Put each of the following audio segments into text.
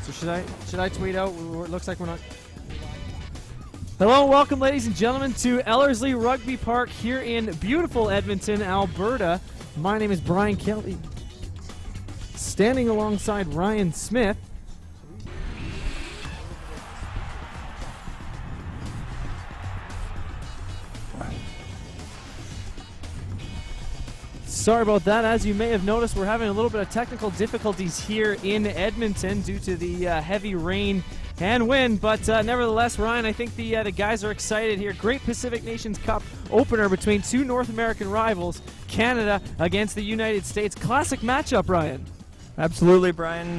So should I tweet out? It looks like we're not. Hello and welcome, ladies and gentlemen, to Ellerslie Rugby Park here in beautiful Edmonton, Alberta. My name is Brian Kelly, standing alongside Ryan Smith. Sorry about that. As you may have noticed, we're having a little bit of technical difficulties here in Edmonton due to the heavy rain and wind. But nevertheless, Ryan, I think the guys are excited here. Great Pacific Nations Cup opener between two North American rivals, Canada against the United States. Classic matchup, Ryan. Absolutely, Brian.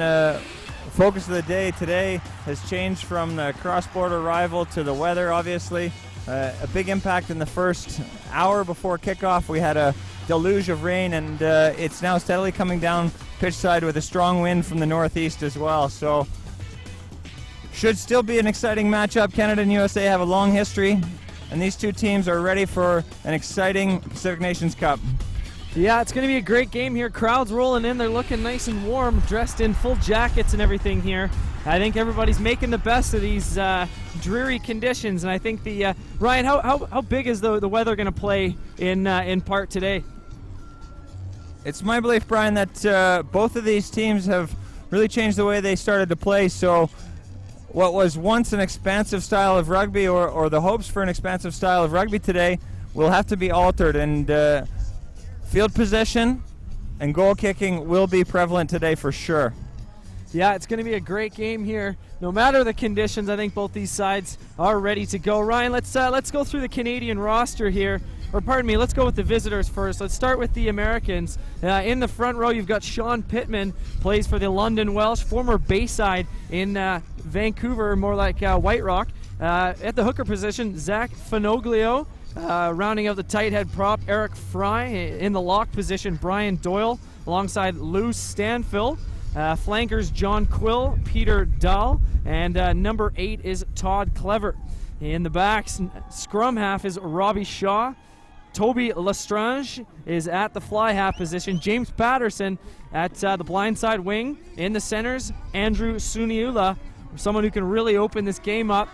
Focus of the day today has changed from the cross-border rival to the weather, obviously. A big impact in the first hour before kickoff. We had a deluge of rain, and it's now steadily coming down pitch side with a strong wind from the northeast as well. So should still be an exciting matchup. Canada and USA have a long history, and these two teams are ready for an exciting Pacific Nations Cup. Yeah, it's going to be a great game here. Crowds rolling in. They're looking nice and warm, dressed in full jackets and everything here. I think everybody's making the best of these dreary conditions, and I think the Ryan, how big is the weather going to play in part today? It's my belief, Brian, that both of these teams have really changed the way they started to play. So what was once an expansive style of rugby, or the hopes for an expansive style of rugby today, will have to be altered, and field possession and goal kicking will be prevalent today for sure. Yeah, it's going to be a great game here. No matter the conditions, I think both these sides are ready to go. Ryan, let's go through the Canadian roster here. Or pardon me, let's go with the visitors first. Let's start with the Americans. In the front row, you've got Sean Pittman, plays for the London Welsh, former Bayside in Vancouver, more like White Rock. At the hooker position, Zach Finoglio. Rounding out the tight head prop, Eric Fry. In the lock position, Brian Doyle, alongside Lou Stanfill. Flankers, John Quill, Peter Dahl, and number 8 is Todd Clever. In the backs, scrum half is Robbie Shaw. Toby Lestrange is at the fly half position. James Patterson at the blindside wing. In the centers, Andrew Suniula, someone who can really open this game up.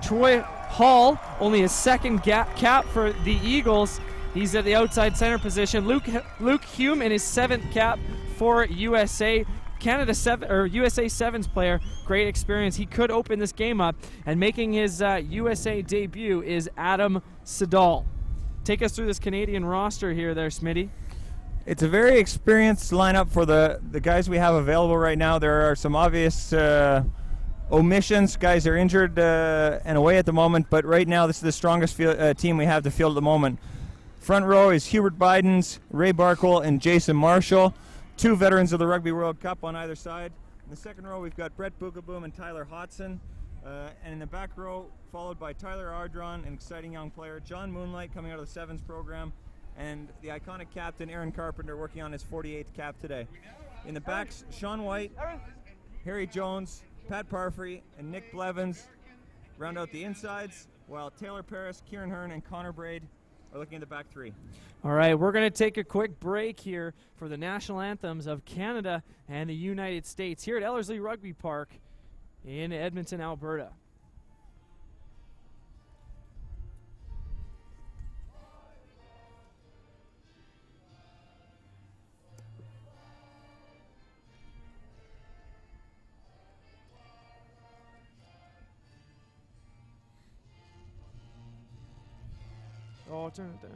Troy Hall, only his second cap for the Eagles. He's at the outside center position. Luke Hume in his 7th cap for USA. USA 7's player, great experience. He could open this game up, and making his USA debut is Adam Siddall. Take us through this Canadian roster here there, Smitty. It's a very experienced lineup for the guys we have available right now. There are some obvious omissions. Guys are injured and away at the moment, but right now this is the strongest team we have to field at the moment. Front row is Hubert Bidens, Ray Barkwell, and Jason Marshall. 2 veterans of the Rugby World Cup on either side. In the second row, we've got Brett Boogaboom and Tyler Hodson. And in the back row, followed by Tyler Ardron, an exciting young player, John Moonlight coming out of the Sevens program, and the iconic captain, Aaron Carpenter, working on his 48th cap today. In the backs, Sean White, Harry Jones, Pat Parfrey, and Nick Blevins round out the insides, while Taylor Paris, Kieran Hearn, and Connor Braid are looking at the back 3. All right, we're going to take a quick break here for the national anthems of Canada and the United States here at Ellerslie Rugby Park in Edmonton, Alberta. Oh, turn it down.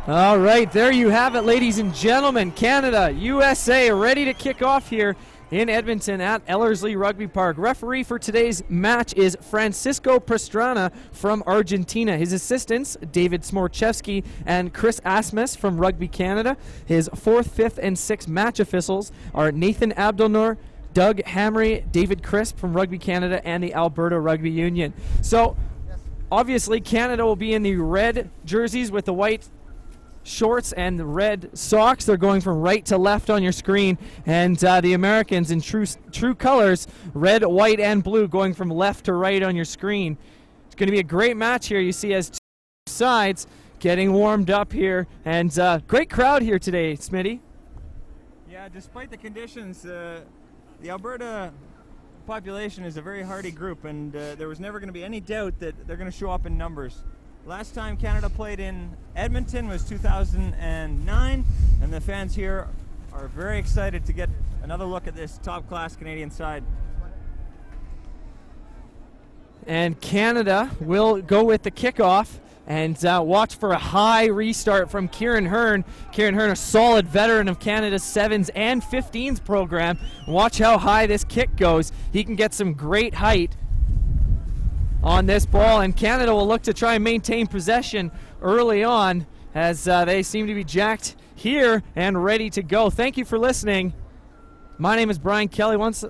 All right, there you have it, ladies and gentlemen. Canada, USA, ready to kick off here in Edmonton at Ellerslie Rugby Park. Referee for today's match is Francisco Pastrana from Argentina. His assistants, David Smorchevsky and Chris Asmus from Rugby Canada. His 4th, 5th, and 6th match officials are Nathan Abdelnour, Doug Hamry, David Crisp from Rugby Canada, and the Alberta Rugby Union. So, obviously, Canada will be in the red jerseys with the white shorts and the red socks. They're going from right to left on your screen, and the Americans in true colors, red, white, and blue, going from left to right on your screen. It's going to be a great match here. You see as two sides getting warmed up here, and great crowd here today, Smitty. Yeah, despite the conditions, the Alberta population is a very hardy group, and there was never going to be any doubt that they're going to show up in numbers. Last time Canada played in Edmonton was 2009, and the fans here are very excited to get another look at this top-class Canadian side. And Canada will go with the kickoff and watch for a high restart from Kieran Hearn. Kieran Hearn, a solid veteran of Canada's 7s and 15s program. Watch how high this kick goes. He can get some great height on this ball, and Canada will look to try and maintain possession early on as they seem to be jacked here and ready to go. Thank you for listening. My name is Brian Kelly, once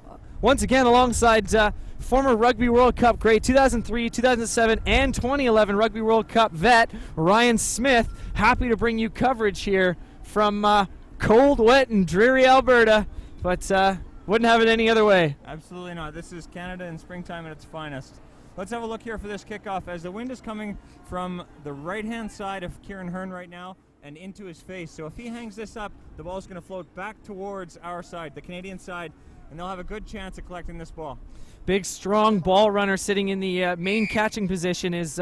again alongside former Rugby World Cup great 2003, 2007, and 2011 Rugby World Cup vet Ryan Smith. Happy to bring you coverage here from cold, wet, and dreary Alberta, but wouldn't have it any other way. Absolutely not. This is Canada in springtime at its finest. Let's have a look here for this kickoff as the wind is coming from the right-hand side of Kieran Hearn right now and into his face. So if he hangs this up, the ball is going to float back towards our side, the Canadian side, and they'll have a good chance of collecting this ball. Big, strong ball runner sitting in the main catching position is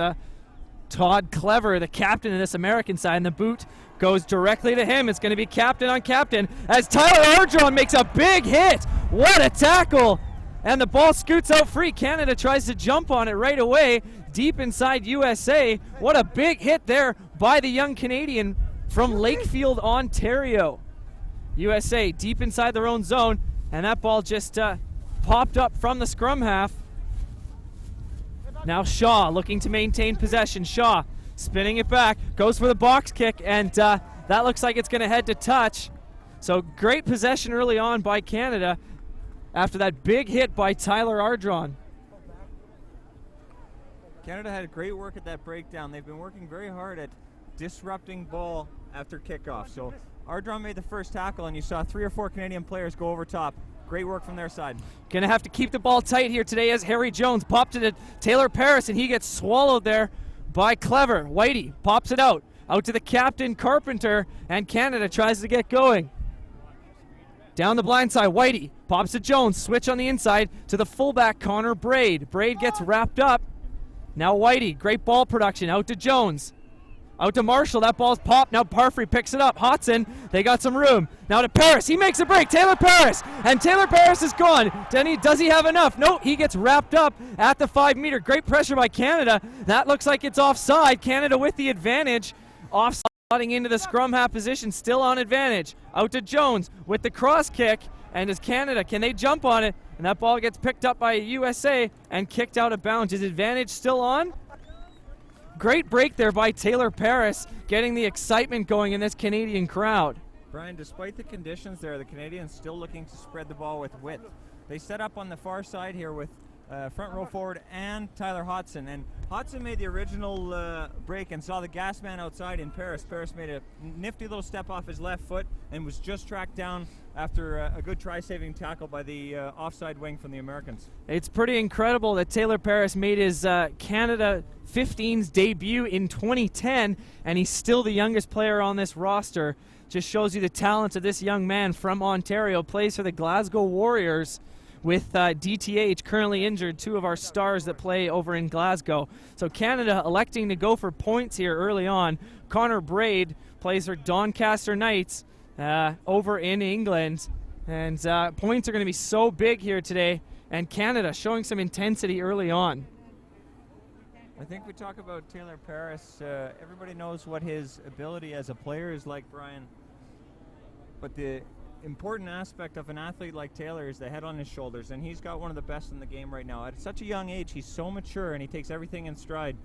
Todd Clever, the captain of this American side, and the boot goes directly to him. It's going to be captain on captain as Tyler Ardron makes a big hit. What a tackle! And the ball scoots out free. Canada tries to jump on it right away, deep inside USA. What a big hit there by the young Canadian from Lakefield, Ontario. USA deep inside their own zone, and that ball just popped up from the scrum half. Now Shaw looking to maintain possession. Shaw spinning it back, goes for the box kick, and that looks like it's going to head to touch. So great possession early on by Canada after that big hit by Tyler Ardron. Canada had great work at that breakdown. They've been working very hard at disrupting ball after kickoff. So Ardron made the first tackle, and you saw 3 or 4 Canadian players go over top. Great work from their side. Gonna have to keep the ball tight here today as Harry Jones popped it at Taylor Paris, and he gets swallowed there by Clever. Whitey pops it out to the captain Carpenter, and Canada tries to get going. Down the blind side, Whitey pops to Jones, switch on the inside to the fullback Connor Braid. Braid gets wrapped up. Now Whitey, great ball production, out to Jones. Out to Marshall, that ball's popped. Now Parfrey picks it up. Hodson, they got some room. Now to Paris, he makes a break. Taylor Paris, and Taylor Paris is gone. Does he have enough? No, he gets wrapped up at the 5 meter. Great pressure by Canada. That looks like it's offside. Canada with the advantage. Offside into the scrum half position, still on advantage. Out to Jones with the cross kick, and as Canada, can they jump on it? And that ball gets picked up by USA and kicked out of bounds. Is advantage still on? Great break there by Taylor Paris, getting the excitement going in this Canadian crowd. Brian, despite the conditions there, the Canadians still looking to spread the ball with width. They set up on the far side here with front row forward and Tyler Hodson. And Hodson made the original break and saw the gas man outside in Paris. Paris made a nifty little step off his left foot and was just tracked down after a good try-saving tackle by the offside wing from the Americans. It's pretty incredible that Taylor Paris made his Canada 15s debut in 2010, and he's still the youngest player on this roster. Just shows you the talent of this young man from Ontario. Plays for the Glasgow Warriors with DTH currently injured, 2 of our stars that play over in Glasgow. So Canada electing to go for points here early on. Connor Braid plays for Doncaster Knights over in England. And points are going to be so big here today. And Canada showing some intensity early on. I think we talk about Taylor Paris. Everybody knows what his ability as a player is like, Brian. But the important aspect of an athlete like Taylor is the head on his shoulders, and he's got one of the best in the game right now. At such a young age, he's so mature, and he takes everything in stride.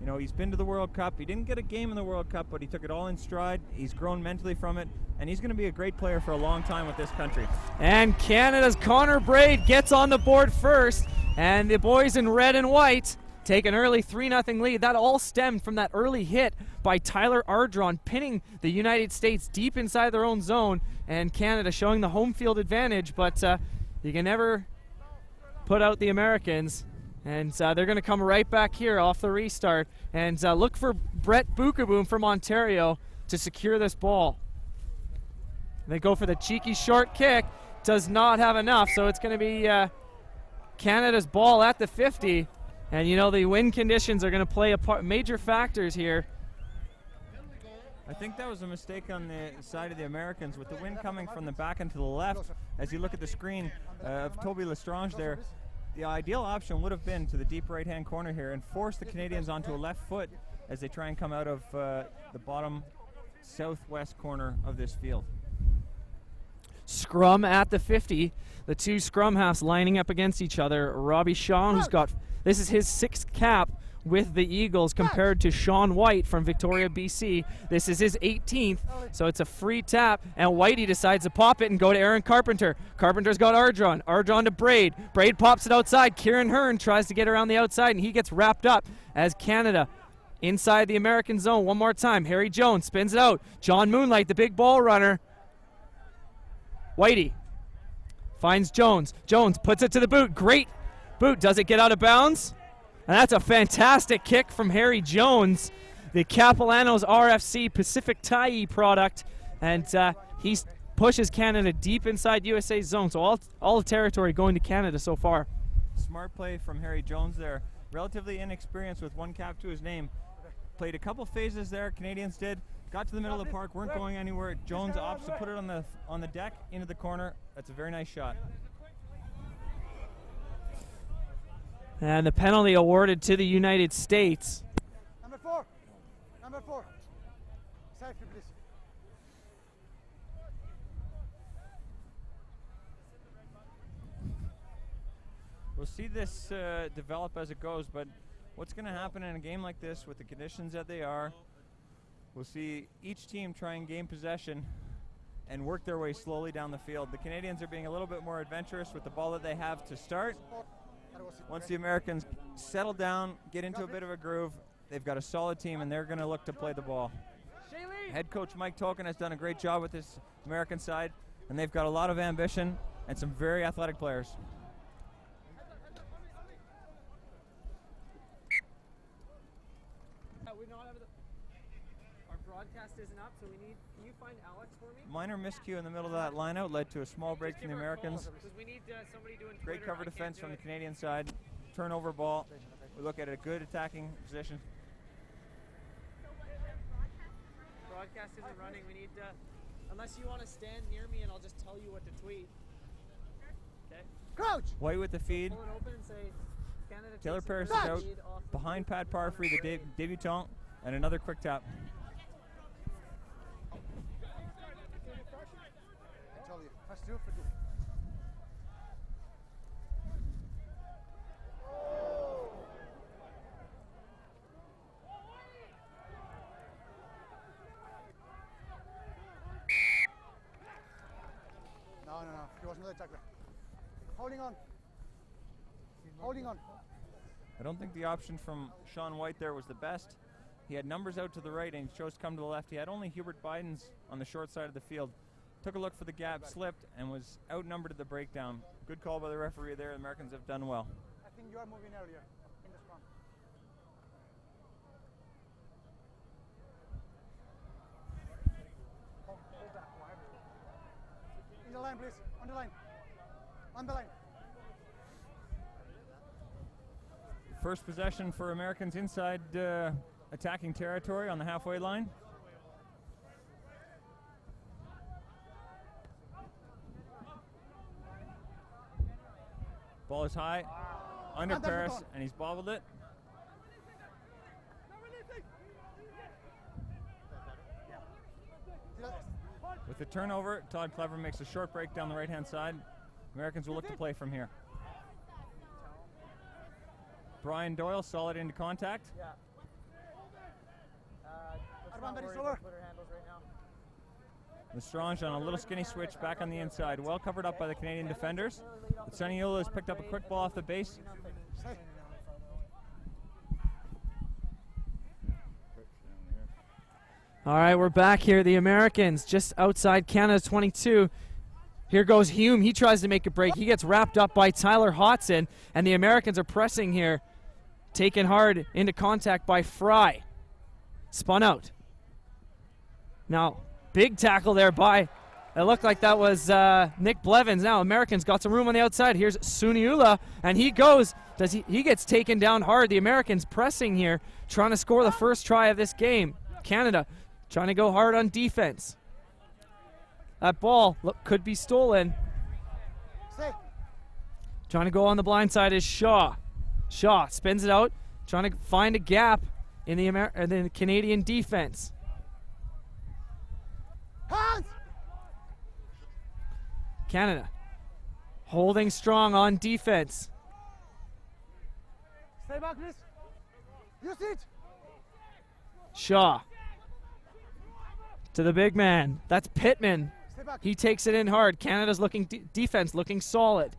You know, he's been to the World Cup. He didn't get a game in the World Cup, but he took it all in stride. He's grown mentally from it, and he's going to be a great player for a long time with this country. And Canada's Connor Braid gets on the board first, and the boys in red and white take an early 3-0 lead. That all stemmed from that early hit by Tyler Ardron, pinning the United States deep inside their own zone, and Canada showing the home field advantage, but you can never put out the Americans. And they're going to come right back here off the restart and look for Brett Bukaboom from Ontario to secure this ball. They go for the cheeky short kick. Does not have enough, so it's going to be Canada's ball at the 50. And you know, the wind conditions are going to play major factors here. I think that was a mistake on the side of the Americans with the wind coming from the back and to the left. As you look at the screen of Toby Lestrange there, the ideal option would have been to the deep right-hand corner here and force the Canadians onto a left foot as they try and come out of the bottom southwest corner of this field. Scrum at the 50. The two scrum halves lining up against each other. Robbie Shaw, who's got, this is his 6th cap with the Eagles compared to Sean White from Victoria, BC. This is his 18th, so it's a free tap, and Whitey decides to pop it and go to Aaron Carpenter. Carpenter's got Ardron. Ardron to Braid. Braid pops it outside. Kieran Hearn tries to get around the outside, and he gets wrapped up as Canada inside the American zone. One more time. Harry Jones spins it out. John Moonlight, the big ball runner. Whitey finds Jones. Jones puts it to the boot. Great boot. Does it get out of bounds? And that's a fantastic kick from Harry Jones, the Capellanos RFC Pacific Tyee product. And he pushes Canada deep inside USA's zone. So all the territory going to Canada so far. Smart play from Harry Jones there. Relatively inexperienced with 1 cap to his name. Played a couple phases there, Canadians did. Got to the middle of the park, weren't going anywhere. Jones opts to put it on the deck into the corner. That's a very nice shot. And the penalty awarded to the United States. Number 4. Number 4. Safety, please. We'll see this develop as it goes, but what's going to happen in a game like this with the conditions that they are, we'll see each team try and gain possession and work their way slowly down the field. The Canadians are being a little bit more adventurous with the ball that they have to start. Once the Americans settle down, get into a bit of a groove, they've got a solid team and they're going to look to play the ball. Head coach Mike Tolkien has done a great job with this American side, and they've got a lot of ambition and some very athletic players. Our broadcast isn't up, so can you find Alex for me? Minor miscue in the middle of that lineout led to a small break from the Americans. We need somebody doing Great cover defense from the Canadian side. Turnover ball. We look at a good attacking position. Broadcast isn't running. We need unless you want to stand near me and I'll just tell you what to tweet. Okay. Crouch! White with the feed. Pull it open and say Canada. Taylor Paris is out behind Pat Parfrey, the debutant, and another quick tap. I told you. First 2 for 2. No. There was another tackler. Holding on. Holding on. I don't think the option from Sean White there was the best. He had numbers out to the right and he chose to come to the left. He had only Hubert Bidens on the short side of the field. Took a look for the gap, slipped, and was outnumbered at the breakdown. Good call by the referee there. The Americans have done well. I think you are moving earlier in the scrum. Hold back. In the line, please. On the line. On the line. First possession for Americans inside attacking territory on the halfway line. Ball is high, under Paris, and he's bobbled it. With the turnover, Todd Clever makes a short break down the right-hand side. Americans will look to play from here. Brian Doyle, solid into contact. Yeah. Lestrange on a little skinny switch back on the inside. Well covered up by the Canadian defenders. But Saniula has picked up a quick ball off the base. All right, we're back here. The Americans just outside Canada's 22. Here goes Hume. He tries to make a break. He gets wrapped up by Tyler Hodson, and the Americans are pressing here. Taken hard into contact by Fry. Spun out. Now, big tackle there by, it looked like that was Nick Blevins. Now, Americans got some room on the outside. Here's Suniula, and he goes. He gets taken down hard. The Americans pressing here, trying to score the first try of this game. Canada trying to go hard on defense. That ball could be stolen. Trying to go on the blind side is Shaw. Shaw spins it out, trying to find a gap in the Canadian defense. Hands! Canada holding strong on defense. Stay back, please. Use it. Shaw to the big man. That's Pittman. Stay back. He takes it in hard. Canada's defense looking solid.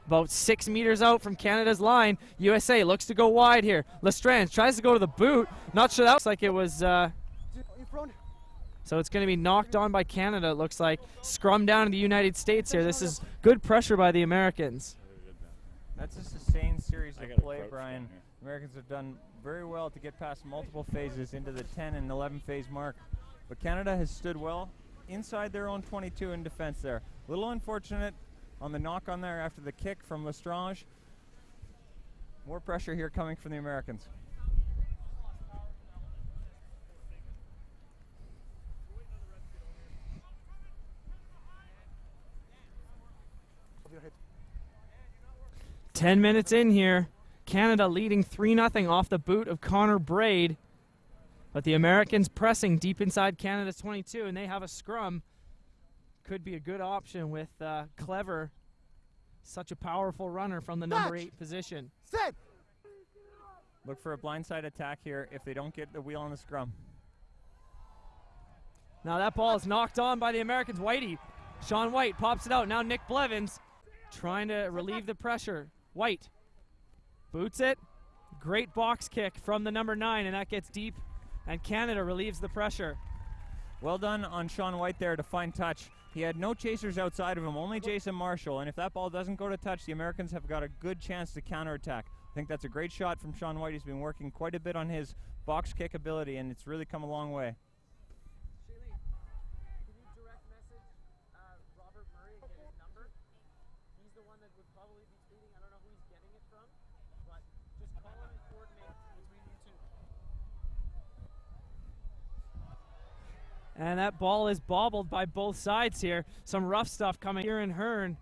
About 6 meters out from Canada's line. USA looks to go wide here. Lestrange tries to go to the boot. Not sure that looks like it was. In front. So it's going to be knocked on by Canada, it looks like. Scrum down in the United States here. This is good pressure by the Americans. That's a sustained series of play, Brian. Americans have done very well to get past multiple phases into the 10 and 11 phase mark. But Canada has stood well inside their own 22 in defense there. A little unfortunate on the knock on there after the kick from Lestrange. More pressure here coming from the Americans. Over your head. 10 minutes in here. Canada leading 3-0 off the boot of Connor Braid. But the Americans pressing deep inside Canada's 22, and they have a scrum. Could be a good option with Clever. Such a powerful runner from the number 8 position. Set. Look for a blindside attack here if they don't get the wheel on the scrum. Now that ball is knocked on by the Americans. Whitey. Sean White pops it out. Now Nick Blevins trying to relieve the pressure. White boots it. Great box kick from the number 9, and that gets deep, and Canada relieves the pressure. Well done on Sean White there to find touch. He had no chasers outside of him, only Jason Marshall, and if that ball doesn't go to touch, the Americans have got a good chance to counterattack. I think that's a great shot from Sean White. He's been working quite a bit on his box kick ability, and it's really come a long way. Shaylee, can you direct message Robert Murray and get his number? He's the one that would probably be tweeting. I don't know who he's getting it from, but just call him and coordinate between you two. And that ball is bobbled by both sides here. Some rough stuff coming here in Hearn.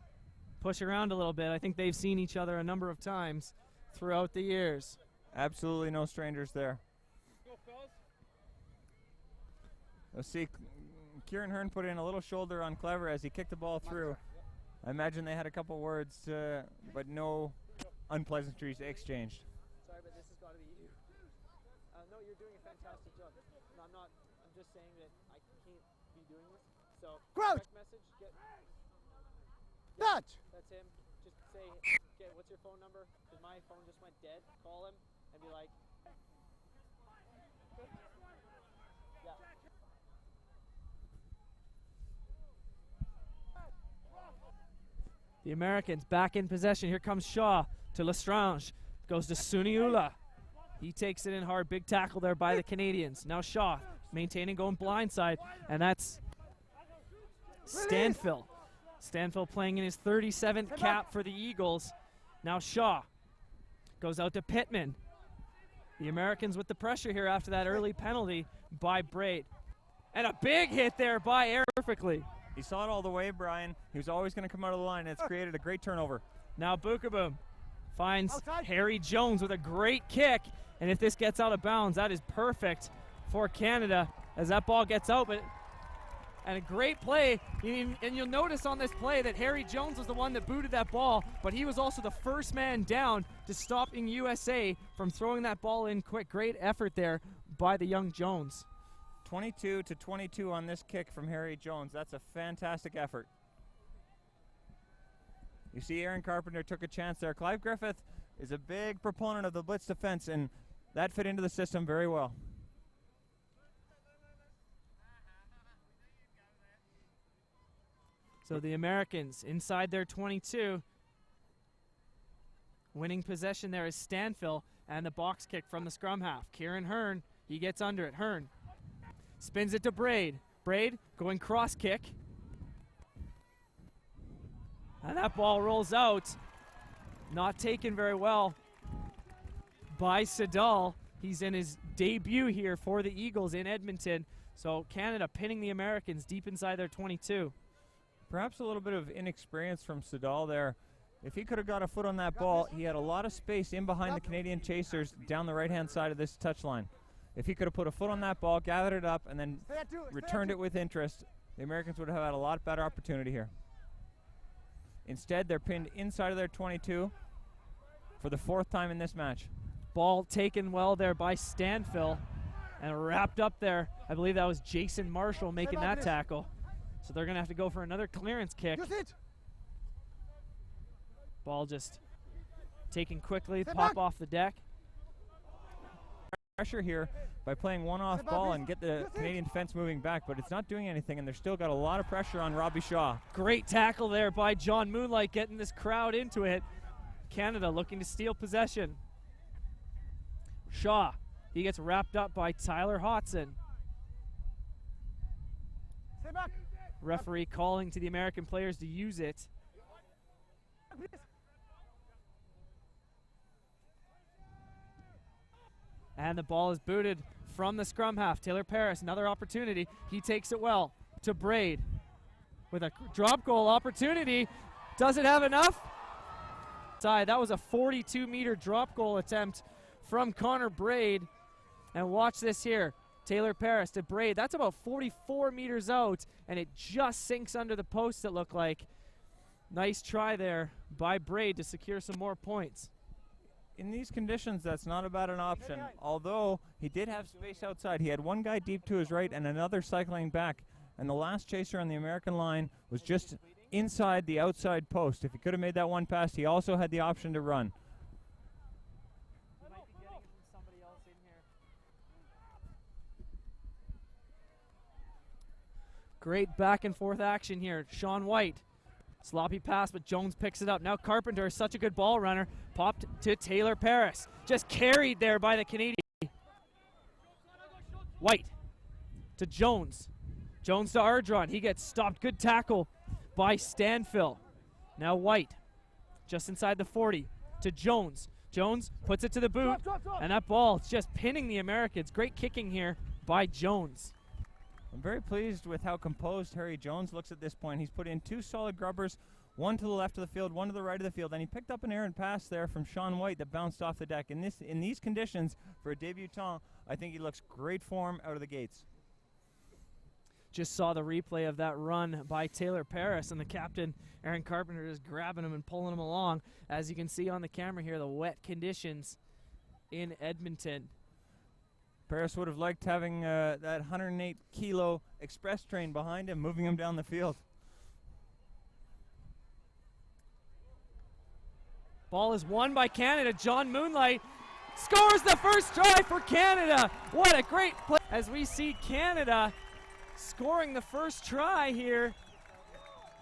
Push around a little bit. I think they've seen each other a number of times throughout the years. Absolutely no strangers there. Let's see, Kieran Hearn put in a little shoulder on Clever as he kicked the ball through. I imagine they had a couple words, but no unpleasantries exchanged. Sorry, but this has got to be you. No, you're doing a fantastic job. No, I'm not. I'm just saying that I can't be doing this. So, Crouch. message. Touch. That's him. Just say, okay, what's your phone number? Because my phone just went dead. Call him and be like, yeah. The Americans back in possession. Here comes Shaw to Lestrange. Goes to Suniula. He takes it in hard. Big tackle there by the Canadians. Now Shaw maintaining, going blindside. And that's Stanfill. Stanfill playing in his 37th cap for the Eagles. Now Shaw goes out to Pittman. The Americans with the pressure here after that early penalty by Braid. And a big hit there by Air perfectly. He saw it all the way, Brian. He was always going to come out of the line, and it's created a great turnover. Now Bookaboom finds Outside. Harry Jones with a great kick. And if this gets out of bounds, that is perfect for Canada as that ball gets out. But And a great play, and you'll notice on this play that Harry Jones was the one that booted that ball, but he was also the first man down to stopping USA from throwing that ball in quick. Great effort there by the young Jones. 22-22 on this kick from Harry Jones. That's a fantastic effort. You see Aaron Carpenter took a chance there. Clive Griffith is a big proponent of the blitz defense, and that fit into the system very well. So the Americans inside their 22. Winning possession there is Stanfill, and the box kick from the scrum half. Kieran Hearn, he gets under it. Hearn spins it to Braid. Braid going cross kick. And that ball rolls out. Not taken very well by Siddall. He's in his debut here for the Eagles in Edmonton. So Canada pinning the Americans deep inside their 22. Perhaps a little bit of inexperience from Siddall there. If he could have got a foot on that ball, he had a lot of space in behind the Canadian chasers down the right-hand side of this touchline. If he could have put a foot on that ball, gathered it up, and then returned it with interest, the Americans would have had a lot better opportunity here. Instead, they're pinned inside of their 22 for the 4th time in this match. Ball taken well there by Stanfill and wrapped up there. I believe that was Jason Marshall making that tackle. So they're going to have to go for another clearance kick. Ball just taken quickly, pop off the deck. Pressure here by playing one-off ball and get the Canadian defense moving back, but it's not doing anything, and they're still got a lot of pressure on Robbie Shaw. Great tackle there by John Moonlight, getting this crowd into it. Canada looking to steal possession. Shaw, he gets wrapped up by Tyler Hodson. Referee calling to the American players to use it. And the ball is booted from the scrum half. Taylor Paris, another opportunity. He takes it well to Braid with a drop goal opportunity. Does it have enough? That was a 42-meter drop goal attempt from Connor Braid. And watch this here. Taylor Paris to Braid. That's about 44 meters out, and it just sinks under the post, it looked like. Nice try there by Braid to secure some more points. In these conditions, that's not about an option. Although he did have space outside. He had one guy deep to his right and another cycling back, and the last chaser on the American line was just inside the outside post. If he could have made that one pass, he also had the option to run. Great back and forth action here. Sean White, sloppy pass, but Jones picks it up. Now Carpenter is such a good ball runner. Popped to Taylor Paris. Just carried there by the Canadian. White to Jones. Jones to Ardron. He gets stopped. Good tackle by Stanfill. Now White, just inside the 40, to Jones. Jones puts it to the boot, and that ball is just pinning the Americans. Great kicking here by Jones. I'm very pleased with how composed Harry Jones looks at this point. He's put in 2 solid grubbers, one to the left of the field, one to the right of the field, and he picked up an errant pass there from Sean White that bounced off the deck. In these conditions, for a debutant, I think he looks great form out of the gates. Just saw the replay of that run by Taylor Paris, and the captain, Aaron Carpenter, is grabbing him and pulling him along. As you can see on the camera here, the wet conditions in Edmonton. Paris would have liked having that 108-kilo express train behind him, moving him down the field. Ball is won by Canada. John Moonlight scores the first try for Canada. What a great play as we see Canada scoring the first try here.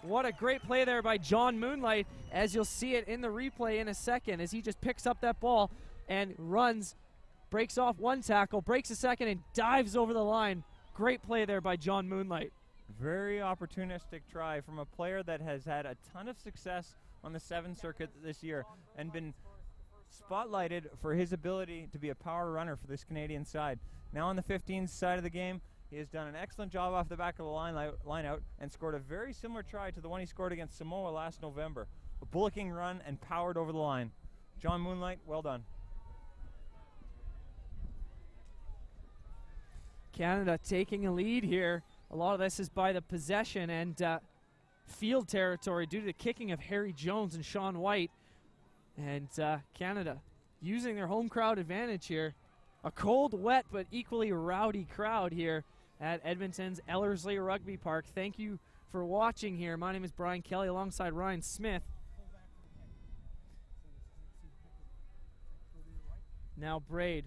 What a great play there by John Moonlight, as you'll see it in the replay in a second, as he just picks up that ball and runs, breaks off one tackle, breaks a second, and dives over the line. Great play there by John Moonlight. Very opportunistic try from a player that has had a ton of success on the 7 circuit this year and been spotlighted for his ability to be a power runner for this Canadian side. Now on the 15 side of the game, he has done an excellent job off the back of the line out and scored a very similar try to the one he scored against Samoa last November. A bullocking run and powered over the line. John Moonlight, well done. Canada taking a lead here A lot of this is by the possession and field territory due to the kicking of Harry Jones and Sean White. And Canada using their home crowd advantage here. A cold, wet, but equally rowdy crowd here at Edmonton's Ellerslie Rugby Park. Thank you for watching here. My name is Brian Kelly alongside Ryan Smith. Now Braid.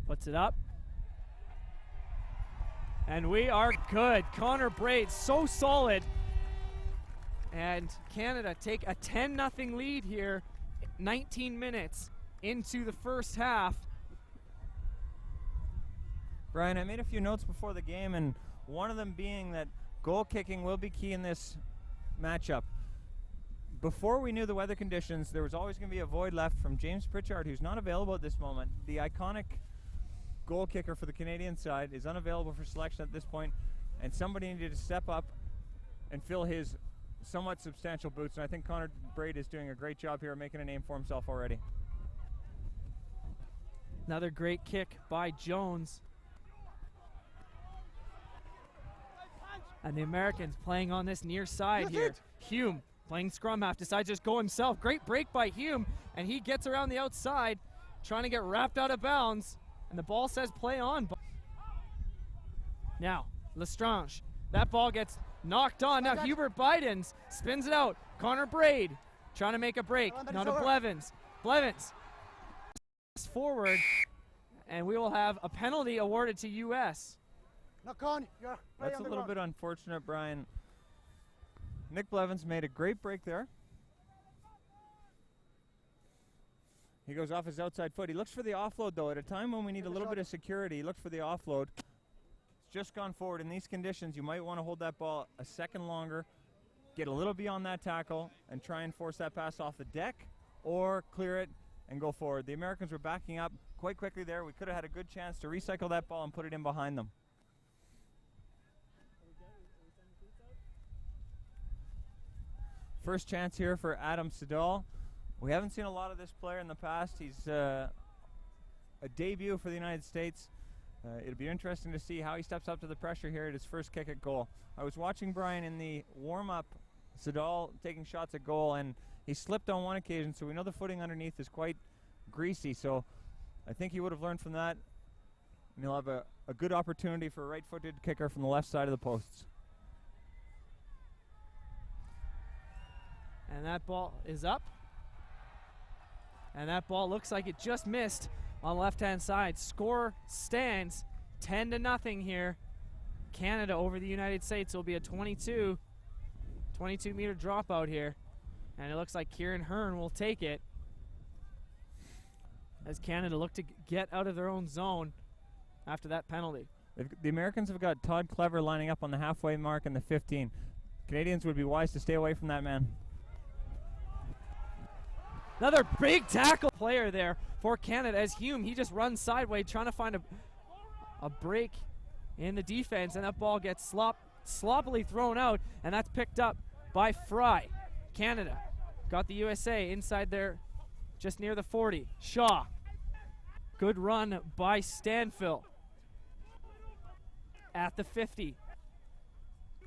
Puts it up. And we are good. Connor Braid, so solid. And Canada take a 10-0 lead here, 19 minutes into the first half. Brian, I made a few notes before the game, and one of them being that goal kicking will be key in this matchup. Before we knew the weather conditions, there was always going to be a void left from James Pritchard, who's not available at this moment. The iconic goal kicker for the Canadian side is unavailable for selection at this point, and somebody needed to step up and fill his somewhat substantial boots, and I think Connor Braid is doing a great job here, making a name for himself already. Another great kick by Jones. And the Americans playing on this near side here. Hume playing scrum half, decides to just go himself. Great break by Hume, and he gets around the outside, trying to get wrapped out of bounds, and the ball says play on. Now, Lestrange. That ball gets knocked on. Now Hubert Bidens spins it out. Connor Braid trying to make a break. Now to Blevins. Blevins forward, and we will have a penalty awarded to U.S. That's a little bit unfortunate, Brian. Nick Blevins made a great break there. He goes off his outside foot. He looks for the offload, though. At a time when we need a little bit of security, he looks for the offload. It's just gone forward. In these conditions, you might want to hold that ball a second longer, get a little beyond that tackle, and try and force that pass off the deck, or clear it and go forward. The Americans were backing up quite quickly there. We could have had a good chance to recycle that ball and put it in behind them. First chance here for Adam Siddall. We haven't seen a lot of this player in the past. He's a debut for the United States. It'll be interesting to see how he steps up to the pressure here at his first kick at goal. I was watching Brian in the warm-up, Siddall taking shots at goal, and he slipped on one occasion, so we know the footing underneath is quite greasy. So I think he would have learned from that, and he'll have a good opportunity for a right-footed kicker from the left side of the posts. And that ball is up. And that ball looks like it just missed on the left-hand side. Score stands 10-0 here. Canada over the United States. Will be a 22-meter dropout here. And it looks like Kieran Hearn will take it as Canada look to get out of their own zone after that penalty. The Americans have got Todd Clever lining up on the halfway mark in the 15. Canadians would be wise to stay away from that man. Another big tackle player there for Canada as Hume, he just runs sideways trying to find a break in the defense, and that ball gets sloppily thrown out, and that's picked up by Fry. Canada got the USA inside there just near the 40. Shaw. Good run by Stanfill at the 50.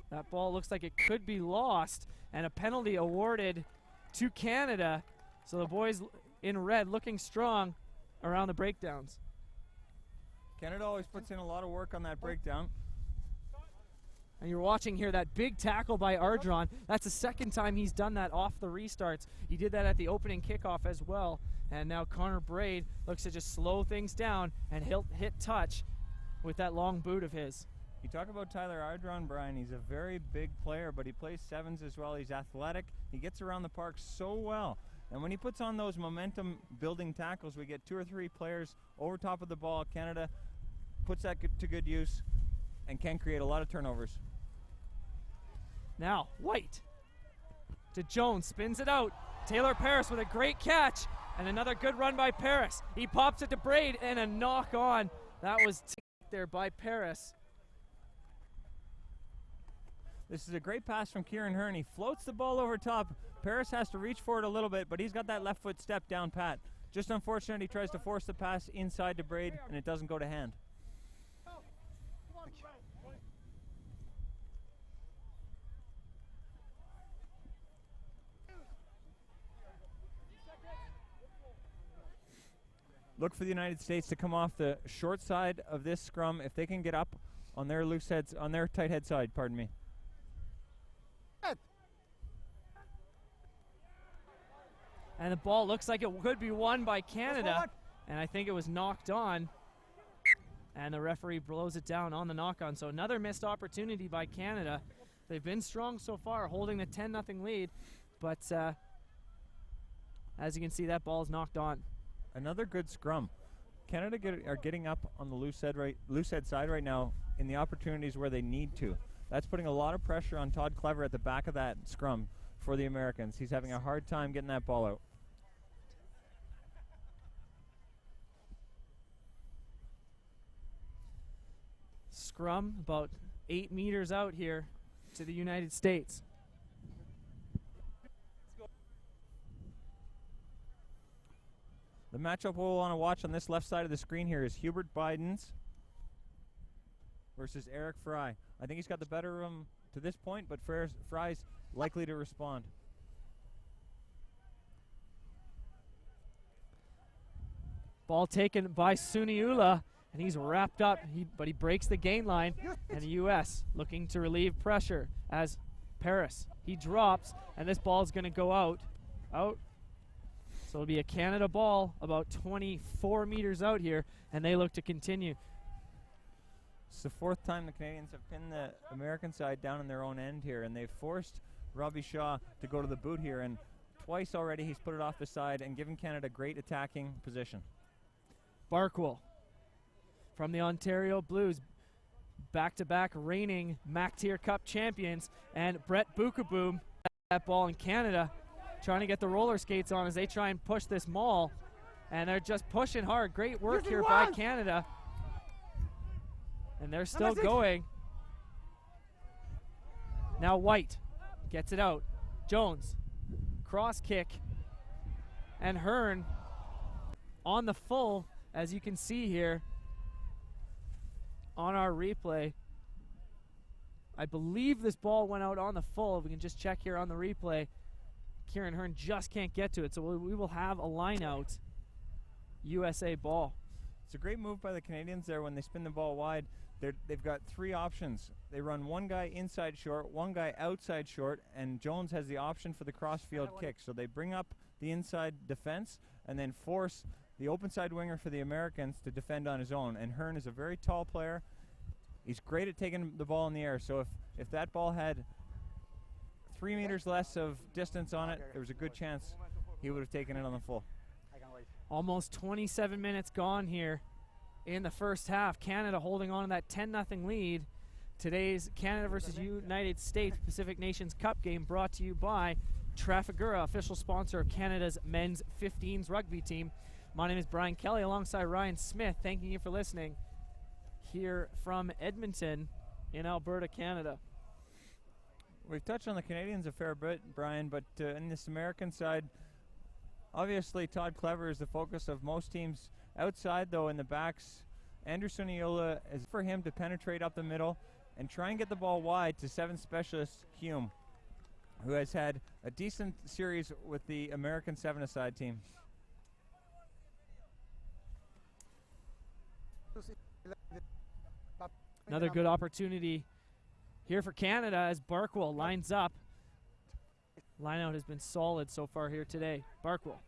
That ball looks like it could be lost, and a penalty awarded to Canada. So the boys in red looking strong around the breakdowns. Canada always puts in a lot of work on that breakdown. And you're watching here that big tackle by Ardron. That's the second time he's done that off the restarts. He did that at the opening kickoff as well. And now Connor Braid looks to just slow things down and he'll hit touch with that long boot of his. You talk about Tyler Ardron, Brian. He's a very big player, but he plays sevens as well. He's athletic. He gets around the park so well. And when he puts on those momentum-building tackles, we get 2 or 3 players over top of the ball. Canada puts that to good use and can create a lot of turnovers. Now, White to Jones, spins it out. Taylor Paris with a great catch, and another good run by Paris. He pops it to Braid, and a knock on. That was there by Paris. This is a great pass from Kieran Hearn. He floats the ball over top. Paris has to reach for it a little bit, but he's got that left foot step down pat. Just unfortunate he tries to force the pass inside to Braid, and it doesn't go to hand. Look for the United States to come off the short side of this scrum if they can get up on their loose heads, on their tight head side, pardon me. And the ball looks like it could be won by Canada, and I think it was knocked on, and the referee blows it down on the knock-on. So another missed opportunity by Canada. They've been strong so far, holding the 10-0 lead, but as you can see, that ball is knocked on. Another good scrum. Canada are getting up on the loose head side right now in the opportunities where they need to. That's putting a lot of pressure on Todd Clever at the back of that scrum for the Americans. He's having a hard time getting that ball out. Scrum about 8 meters out here to the United States. The matchup we'll want to watch on this left side of the screen here is Hubert Bidens versus Eric Fry. I think he's got the better of him to this point, but Fry's likely to respond. Ball taken by Suniula, and he's wrapped up, but he breaks the gain line, and the U.S. looking to relieve pressure as Paris. He drops, and this ball is going to go out. So it'll be a Canada ball about 24 meters out here, and they look to continue. It's the fourth time the Canadians have pinned the American side down in their own end here, and they've forced Robbie Shaw to go to the boot here, and twice already he's put it off the side and given Canada great attacking position. Barkwell from the Ontario Blues, back-to-back reigning MacTier Cup champions, and Brett Bukaboom, that ball in Canada, trying to get the roller skates on as they try and push this maul, and they're just pushing hard. Great work here by Canada, and they're still going. Now White gets it out. Jones, cross kick, and Hearn on the full, as you can see here on our replay. I believe this ball went out on the full. We can just check here on the replay. Kieran Hearn just can't get to it, so we will have a line out USA ball. It's a great move by the Canadians there when they spin the ball wide. They've got three options. They run one guy inside short, one guy outside short, and Jones has the option for the cross-field kick. So they bring up the inside defense and then force the open side winger for the Americans to defend on his own. And Hearn is a very tall player. He's great at taking the ball in the air. So if that ball had 3 meters less of distance on it, there was a good chance he would have taken it on the full. Almost 27 minutes gone here in the first half. Canada holding on to that 10-0 lead. Today's Canada versus United States Pacific Nations Cup game brought to you by Trafigura, official sponsor of Canada's men's 15s rugby team. My name is Brian Kelly alongside Ryan Smith. Thanking you for listening here from Edmonton in Alberta, Canada. We've touched on the Canadians a fair bit, Brian, but in this American side, obviously Todd Clever is the focus of most teams. Outside, though, in the backs, Andrew Suniola is for him to penetrate up the middle and try and get the ball wide to 7 specialist Hume, who has had a decent series with the American 7-a-side team. Another good opportunity here for Canada as Barkwell lines up. Lineout has been solid so far here today. Barkwell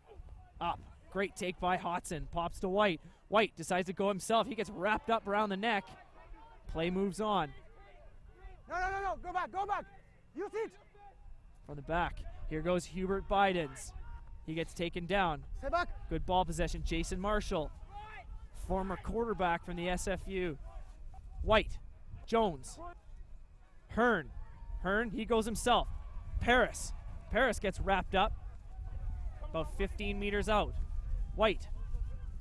up. Great take by Hodson. Pops to White. White decides to go himself. He gets wrapped up around the neck. Play moves on. No. Go back. Use it. From the back, here goes Hubert Bidens. He gets taken down. Stay back. Good ball possession. Jason Marshall, former quarterback from the SFU. White, Jones, Hearn, he goes himself. Paris gets wrapped up about 15 meters out. White,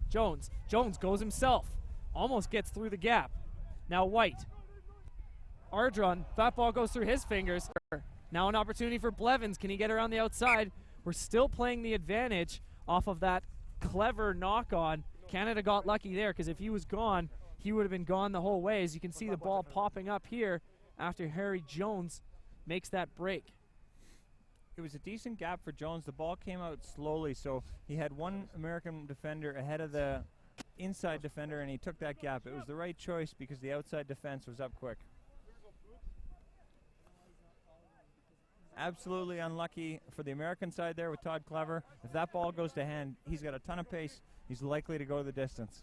Jones goes himself, almost gets through the gap. Now White, Ardron, that ball goes through his fingers. Now an opportunity for Blevins. Can he get around the outside? We're still playing the advantage off of that clever knock on. Canada got lucky there because if he was gone, he would have been gone the whole way. As you can see the ball popping up here after Harry Jones makes that break. It was a decent gap for Jones. The ball came out slowly, so he had one American defender ahead of the inside defender, and he took that gap. It was the right choice because the outside defense was up quick. Absolutely unlucky for the American side there with Todd Clever. If that ball goes to hand, he's got a ton of pace. He's likely to go the distance.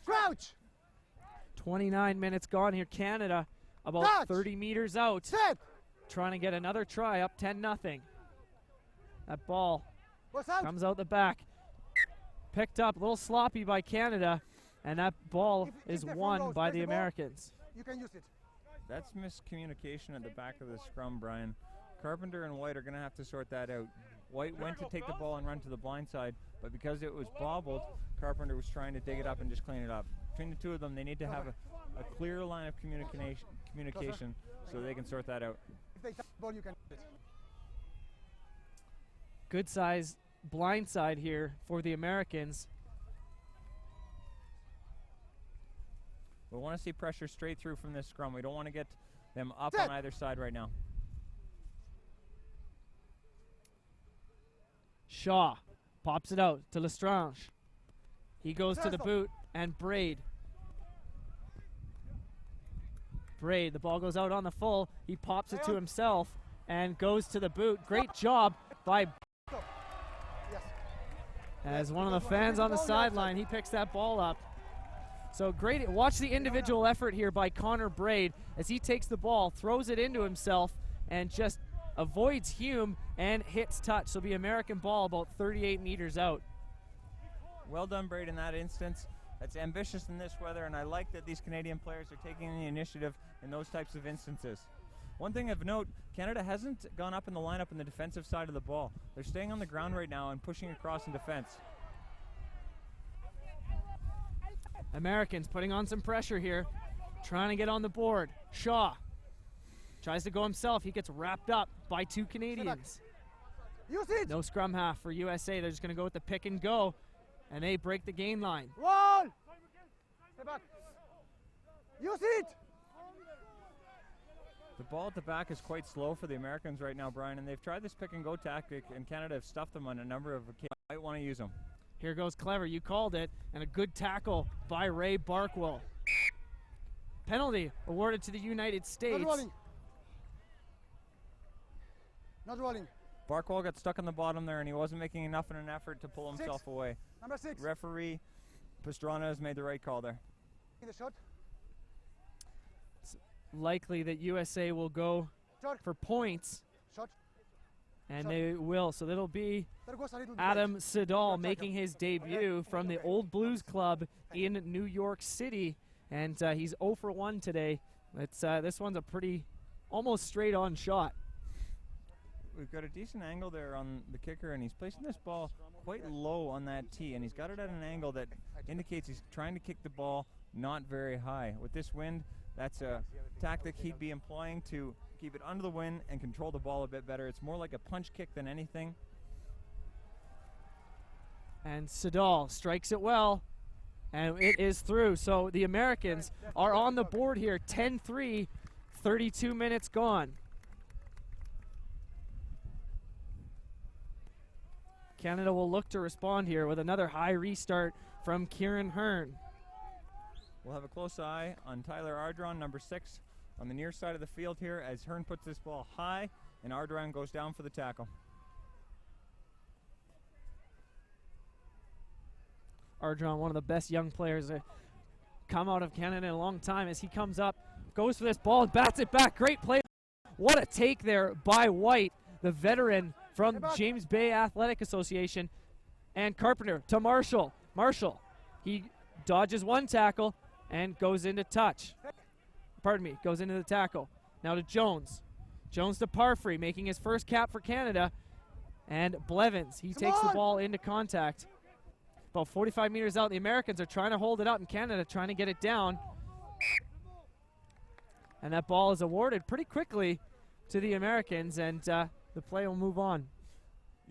Crouch! 29 minutes gone here. Canada about Touch. 30 meters out. Set! Trying to get another try, up 10-0. That ball What's out? comes out the back. Picked up, a little sloppy by Canada, and that ball If is they're from won rows, by press the the ball. Americans. You can use it. That's miscommunication at the back of the scrum, Brian. Carpenter and White are going to have to sort that out. White went to take the ball and run to the blind side, but because it was bobbled, Carpenter was trying to dig it up and just clean it up. Between the two of them, they need to have a clear line of communication so they can sort that out. If they touch the ball, you can use it. Good size blind side here for the Americans. We want to see pressure straight through from this scrum. We don't want to get them up Set. on either side right now. Shaw pops it out to Lestrange. He goes to the boot, and Braid. The ball goes out on the full. He pops it to himself and goes to the boot. Great job by Yes. as one of the fans on the sideline. He picks that ball up. So great. Watch the individual effort here by Connor Braid as he takes the ball, throws it into himself, and just avoids Hume and hits touch. So be American ball about 38 meters out. Well done, Braid, in that instance. That's ambitious in this weather, and I like that these Canadian players are taking the initiative in those types of instances. One thing of note, Canada hasn't gone up in the lineup in the defensive side of the ball. They're staying on the ground right now and pushing across in defense. Americans putting on some pressure here, trying to get on the board. Shaw tries to go himself. He gets wrapped up by two Canadians. Use it! No scrum half for USA. They're just going to go with the pick and go, and they break the gain line. Roll! Stay back. Use it! The ball at the back is quite slow for the Americans right now, Brian, and they've tried this pick and go tactic, and Canada have stuffed them on a number of occasions. Might want to use them. Here goes Clever. You called it, and a good tackle by Ray Barkwell. Penalty awarded to the United States. Not rolling. Not rolling. Barkwell got stuck on the bottom there, and he wasn't making enough in an effort to pull himself away. Number 6. Referee Pastrana has made the right call there. The shot. It's likely that USA will go Shot. for points, Shot. and Shot. they will. So that'll be That goes a little Adam late. Siddall making his debut from the Old Blues Club in New York City, and he's 0 for 1 today. This one's a pretty almost straight on shot. We've got a decent angle there on the kicker, and he's placing this ball quite low on that tee, and he's got it at an angle that indicates he's trying to kick the ball not very high. With this wind, that's a tactic he'd be employing to keep it under the wind and control the ball a bit better. It's more like a punch kick than anything. And Siddall strikes it well, and it is through. So the Americans are on the board here, 10-3, 32 minutes gone. Canada will look to respond here with another high restart from Kieran Hearn. We'll have a close eye on Tyler Ardron, number 6, on the near side of the field here as Hearn puts this ball high and Ardron goes down for the tackle. Ardron, one of the best young players to come out of Canada in a long time, as he comes up, goes for this ball and bats it back. Great play. What a take there by White, the veteran from James Bay Athletic Association. And Carpenter to Marshall. Marshall, he dodges one tackle and goes into touch. Pardon me, goes into the tackle. Now to Jones. Jones to Parfrey, making his first cap for Canada. And Blevins, he takes the ball into contact. About 45 meters out, the Americans are trying to hold it up, and Canada trying to get it down. And that ball is awarded pretty quickly to the Americans, and the play will move on.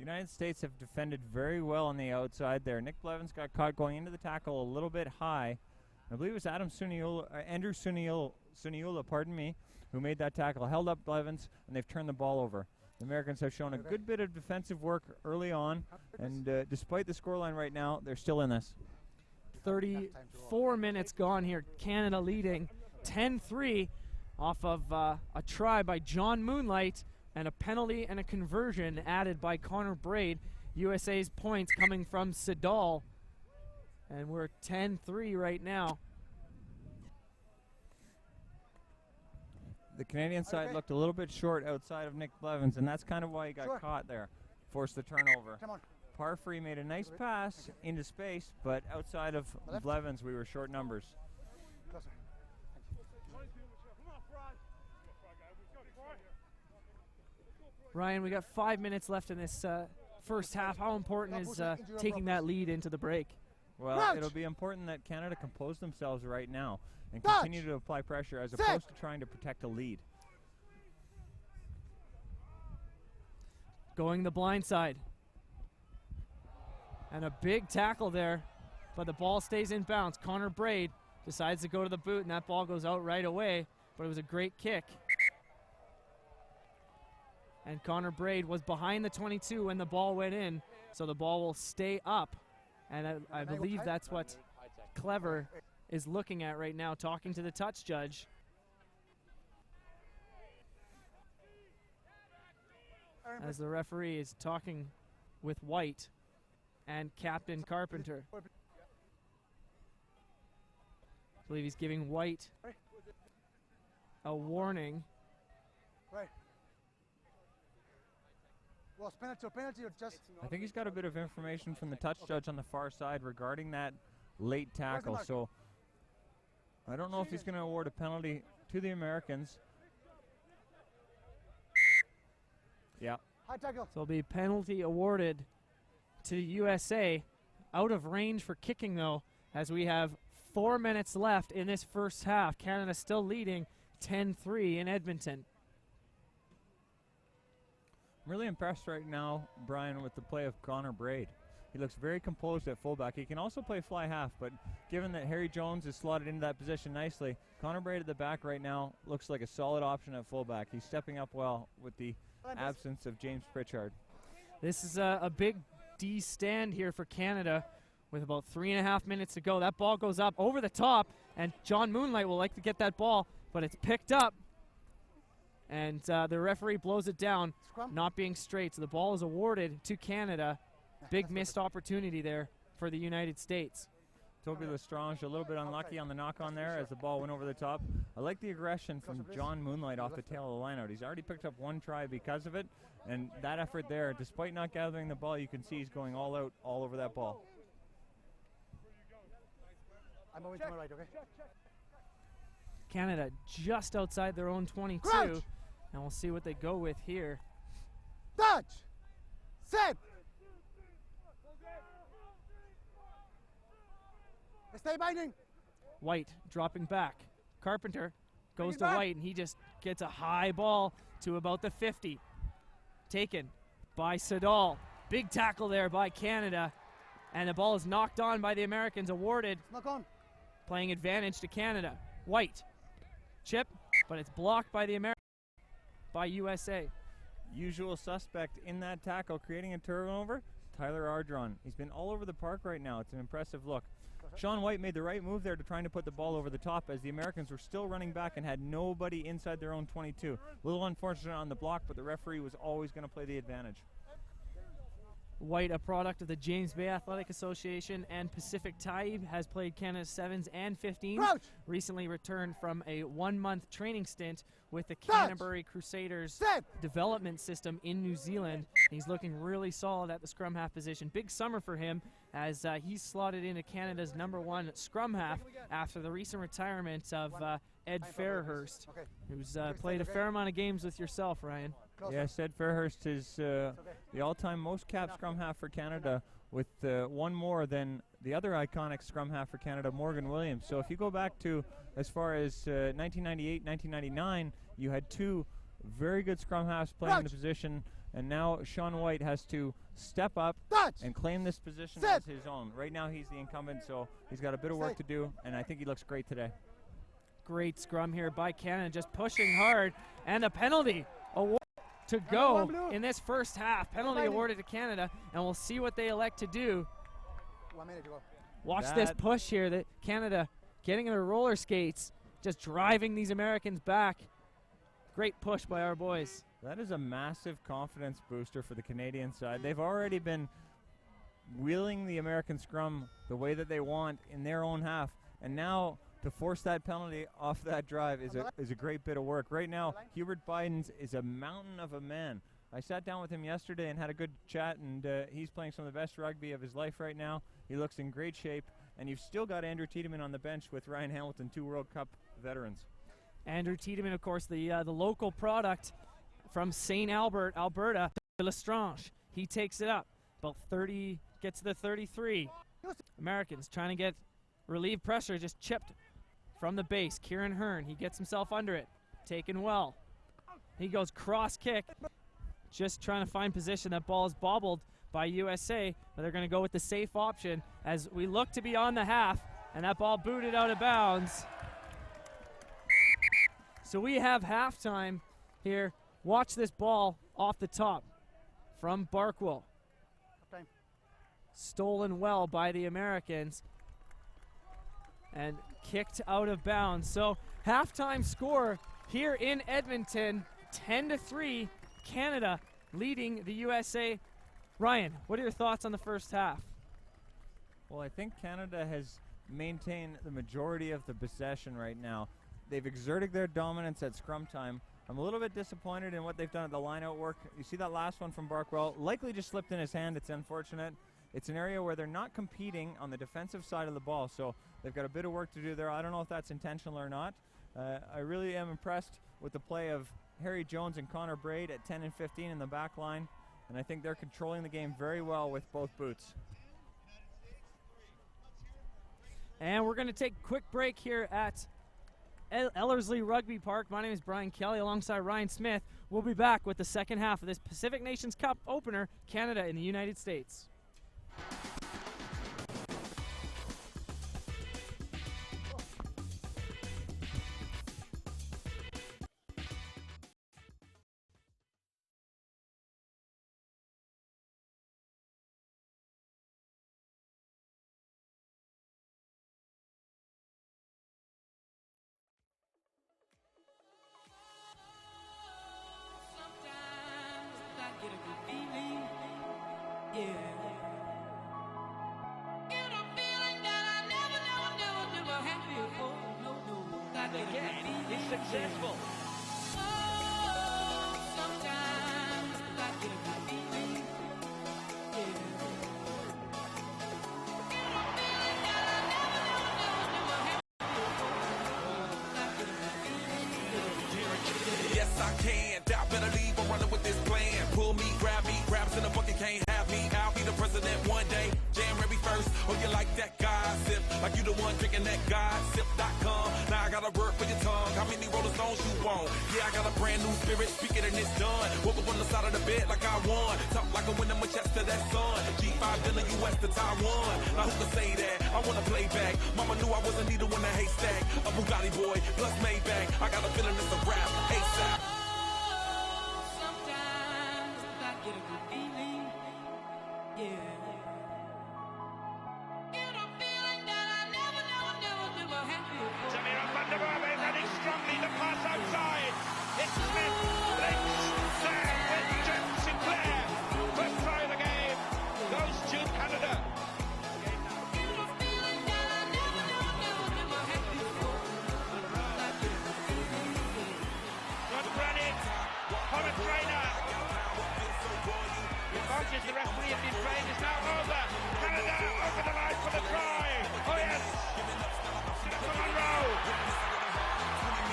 The United States have defended very well on the outside there. Nick Blevins got caught going into the tackle a little bit high. I believe it was Andrew Suniula, pardon me, who made that tackle. Held up Blevins, and they've turned the ball over. The Americans have shown a good bit of defensive work early on, and despite the scoreline right now, they're still in this. 34 minutes gone here. Canada leading 10-3 off of a try by John Moonlight and a penalty and a conversion added by Connor Braid. USA's points coming from Sidal, and we're 10-3 right now. The Canadian side looked a little bit short outside of Nick Blevins, and that's kind of why he got caught there. Forced the turnover. Parfrey made a nice pass into space, but outside of Blevins, we were short numbers. Ryan, we got 5 minutes left in this first half. How important is taking that lead into the break? Well, it'll be important that Canada compose themselves right now and continue to apply pressure as opposed to trying to protect a lead. Going the blind side. And a big tackle there, but the ball stays in bounds. Connor Braid decides to go to the boot, and that ball goes out right away, but it was a great kick. And Connor Braid was behind the 22 when the ball went in, so the ball will stay up. And I believe that's what Clever is looking at right now, talking to the touch judge. As the referee is talking with White and Captain Carpenter. I believe he's giving White a warning. I think he's got a bit of information from the touch judge on the far side regarding that late tackle, so I don't know if he's going to award a penalty to the Americans. Yeah. So it'll be penalty awarded to USA. Out of range for kicking, though, as we have 4 minutes left in this first half. Canada still leading 10-3 in Edmonton. I'm really impressed right now, Brian, with the play of Connor Braid. He looks very composed at fullback. He can also play fly half, but given that Harry Jones is slotted into that position nicely, Connor Braid at the back right now looks like a solid option at fullback. He's stepping up well with the absence of James Pritchard. This is a big D stand here for Canada with about 3.5 minutes to go. That ball goes up over the top, and John Moonlight will like to get that ball, but it's picked up. And the referee blows it down, not being straight. So the ball is awarded to Canada. Big missed opportunity there for the United States. Toby Lestrange a little bit unlucky on the knock-on there as the ball went over the top. I like the aggression from John Moonlight off the tail of the lineout. He's already picked up one try because of it, and that effort there, despite not gathering the ball, you can see he's going all out all over that ball. I'm moving to my right, okay? Canada just outside their own 22. Crouch. And we'll see what they go with here. Touch! Set! Stay binding! White dropping back. Carpenter goes to White, and he just gets a high ball to about the 50. Taken by Sidal. Big tackle there by Canada. And the ball is knocked on by the Americans, awarded. Knock on. Playing advantage to Canada. White. Chip, but it's blocked by the Americans. By USA. Usual suspect in that tackle, creating a turnover, Tyler Ardron. He's been all over the park right now. It's an impressive look. Sean White made the right move there to trying to put the ball over the top as the Americans were still running back and had nobody inside their own 22. A little unfortunate on the block, but the referee was always going to play the advantage. White, a product of the James Bay Athletic Association and Pacific Taib, has played Canada's 7s and 15s. Crouch. Recently returned from a 1-month training stint with the Canterbury Crusaders development system in New Zealand. He's looking really solid at the scrum half position. Big summer for him as he's slotted into Canada's #1 scrum half after the recent retirement of Ed Fairhurst, who's played a fair amount of games with yourself, Ryan. Yes, Ed Fairhurst is the all-time most capped scrum half for Canada, with one more than the other iconic scrum half for Canada, Morgan Williams. So if you go back to as far as 1998, 1999, you had two very good scrum halves playing the position And now Sean White has to step up Touch. and claim this position Set. as his own. Right now he's the incumbent, so he's got a bit of work to do, and I think he looks great today. Great scrum here by Canada, just pushing hard, and a penalty award to go in this first half. Penalty awarded to Canada, and we'll see what they elect to do. 1 minute to go. Watch this push here, that Canada getting their roller skates, just driving these Americans back. Great push by our boys. That is a massive confidence booster for the Canadian side. They've already been wheeling the American scrum the way that they want in their own half, and now to force that penalty off that drive is a great bit of work. Right now, Hubert Bidens is a mountain of a man. I sat down with him yesterday and had a good chat, and he's playing some of the best rugby of his life right now. He looks in great shape, and you've still got Andrew Tiedemann on the bench with Ryan Hamilton, 2 World Cup veterans. Andrew Tiedemann, of course, the local product from St. Albert, Alberta, Lestrange. He takes it up. About 30, gets to the 33. Americans trying to get relieve pressure, just chipped from the base. Kieran Hearn, he gets himself under it. Taken well. He goes cross kick. Just trying to find position. That ball is bobbled by USA, but they're going to go with the safe option as we look to be on the half, and that ball booted out of bounds. So we have halftime here. Watch this ball off the top from Barkwell. Stolen well by the Americans and kicked out of bounds. So halftime score here in Edmonton, 10-3, Canada leading the USA. Ryan, what are your thoughts on the first half? Well, I think Canada has maintained the majority of the possession right now. They've exerted their dominance at scrum time. I'm a little bit disappointed in what they've done at the line-out work. You see that last one from Barkwell, likely just slipped in his hand. It's unfortunate. It's an area where they're not competing on the defensive side of the ball, so they've got a bit of work to do there. I don't know if that's intentional or not. I really am impressed with the play of Harry Jones and Connor Braid at 10 and 15 in the back line, and I think they're controlling the game very well with both boots. And we're going to take a quick break here at Ellerslie Rugby Park. My name is Brian Kelly alongside Ryan Smith. We'll be back with the second half of this Pacific Nations Cup opener, Canada and the United States. Get a good feeling, yeah. Get a feeling that I never had before. No. That again is successful. Oh, sometimes I get a good feeling, yeah. Get a feeling that I never had before. That get a good feeling. Yes, I can. Doubt better leave. I'm running with this plan. Pull me, grab raps in a bucket, can't have me. I'll be the president one day. January 1st. Oh, you like that gossip? Like you the one drinking that gossip.com. Now I gotta work for your tongue. How many Rolling Stones you want? Yeah, I got a brand new spirit. Speak it and it's done. Woke up on the side of the bed like I won. Talk like a winner, my chest to that sun. G5 dinner, US to Taiwan. Now who can say that? I wanna play back. Mama knew I was a needle in a haystack. A Bugatti boy plus Maybach. I got a feeling it's a rap. ASAP. Get a good feeling, yeah. Get a feeling that I never had before. Samira van der Werve running strongly, the pass outside. It's Smith, links, there with Jen Sinclair. First try of the game goes to Canada. Get a feeling that I never had before. Good running, Horace Trainer. As the referee has been playing is now over. Canada over the line for the try. Oh yes. Jennifer Monroe.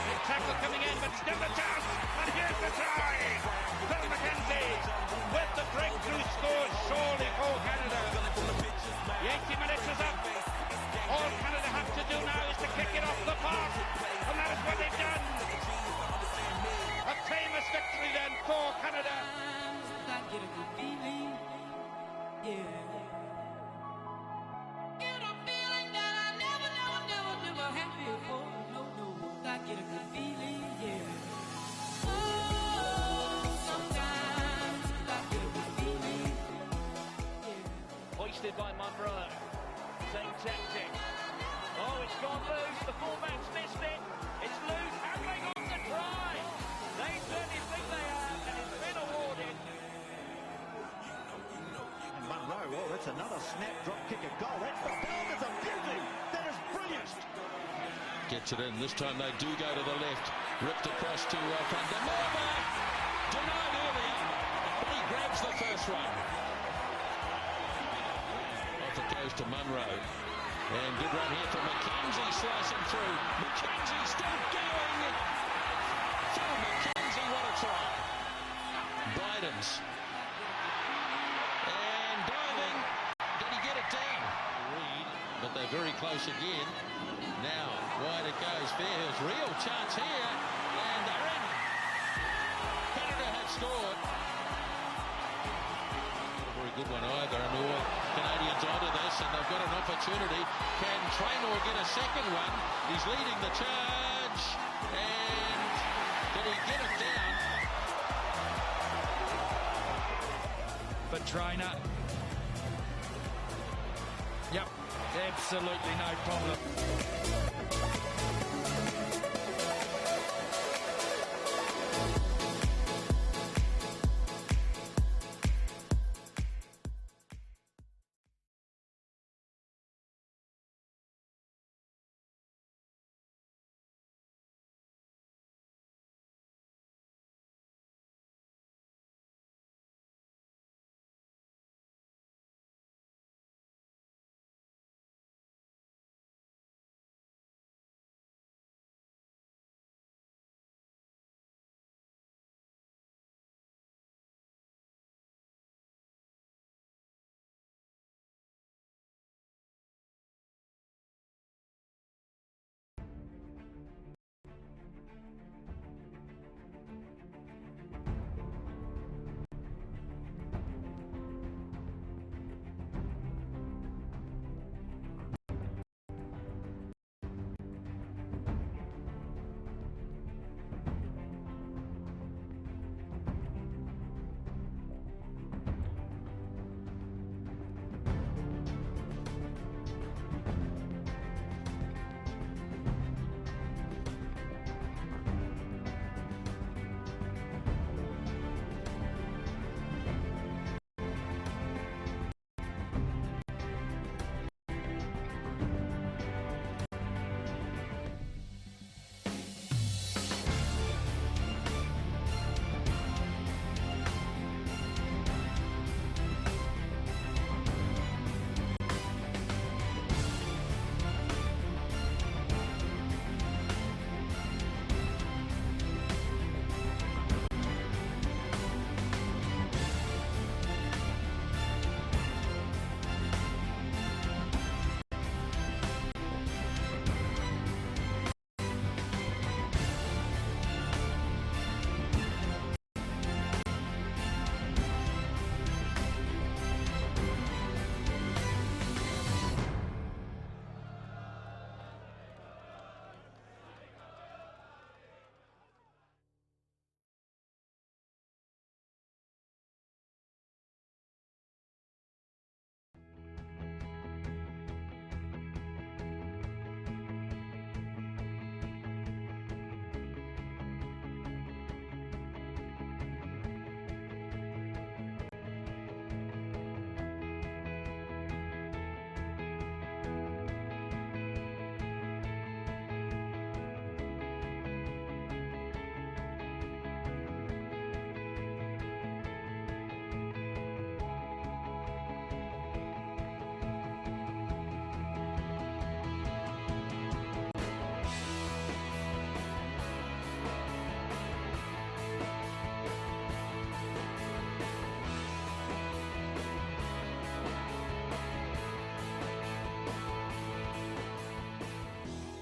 The tackle coming in, but still a chance. And here's the try. Phil McKenzie with the breakthrough score surely for Canada. The 80 minutes is up. All Canada have to do now is to kick it off the park. And that is what they've done. A famous victory then for Canada. good feeling, yeah. Get a feeling that I never had before. No, I get a good feeling, yeah. Oh, sometimes I get a good feeling, yeah. Hoisted by Munro. Same tactic. Oh, it's gone loose. The fullback's missed it. It's loose. Have they got the try? They certainly think they have, and it's been awarded. And Munro, oh, that's another snap drop kick a goal. That's the ball. That's a beauty. That is brilliant. Gets it in. This time they do go to the left. Ripped across to Kandamova. Denied earlier, but he grabs the first one. Off it goes to Munro. And good run here from McKenzie, slicing through. McKenzie still going. Phil McKenzie, what a try. Bidens. And diving. Did he get it down? Reed, but they're very close again. Now, wide it goes. Fairhill's real chance here. And they're in. Canada have scored. Not a very good one either. And all Canadians onto this, and they've got an opportunity. Can Traynor get a second one? He's leading the charge. And did he get it down? For Traynor. Yep, absolutely no problem.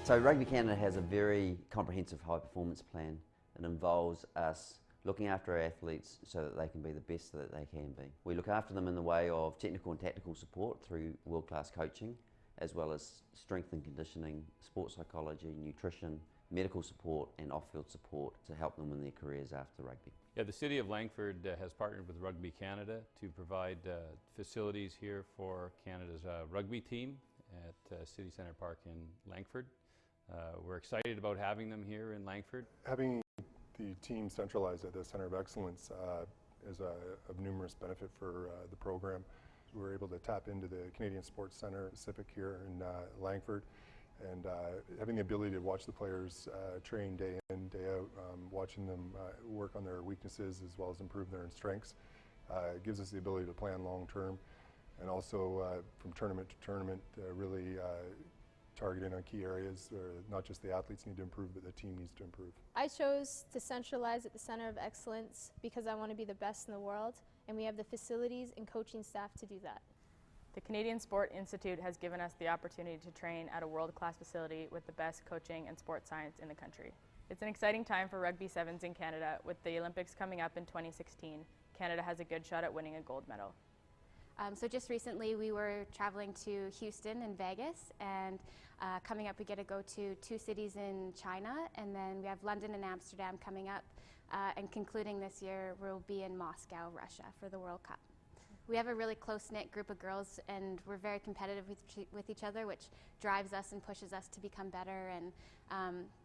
So Rugby Canada has a very comprehensive high performance plan that involves us looking after our athletes so that they can be the best that they can be. We look after them in the way of technical and tactical support through world-class coaching, as well as strength and conditioning, sports psychology, nutrition, medical support and off-field support to help them in their careers after rugby. Yeah, the City of Langford has partnered with Rugby Canada to provide facilities here for Canada's rugby team at City Centre Park in Langford. We're excited about having them here in Langford. Having the team centralized at the Centre of Excellence is of numerous benefit for the program. We're able to tap into the Canadian Sports Centre Pacific here in Langford, and having the ability to watch the players train day in, day out, watching them work on their weaknesses as well as improve their strengths, gives us the ability to plan long term, and also from tournament to tournament really targeting on key areas. Not just the athletes need to improve, but the team needs to improve. I chose to centralize at the Centre of Excellence because I want to be the best in the world, and we have the facilities and coaching staff to do that. The Canadian Sport Institute has given us the opportunity to train at a world-class facility with the best coaching and sports science in the country. It's an exciting time for Rugby Sevens in Canada. With the Olympics coming up in 2016, Canada has a good shot at winning a gold medal. So just recently we were traveling to Houston and Vegas, and coming up we get to go to 2 cities in China, and then we have London and Amsterdam coming up, and concluding this year we'll be in Moscow, Russia for the World Cup. We have a really close-knit group of girls, and we're very competitive with each other, which drives us and pushes us to become better, and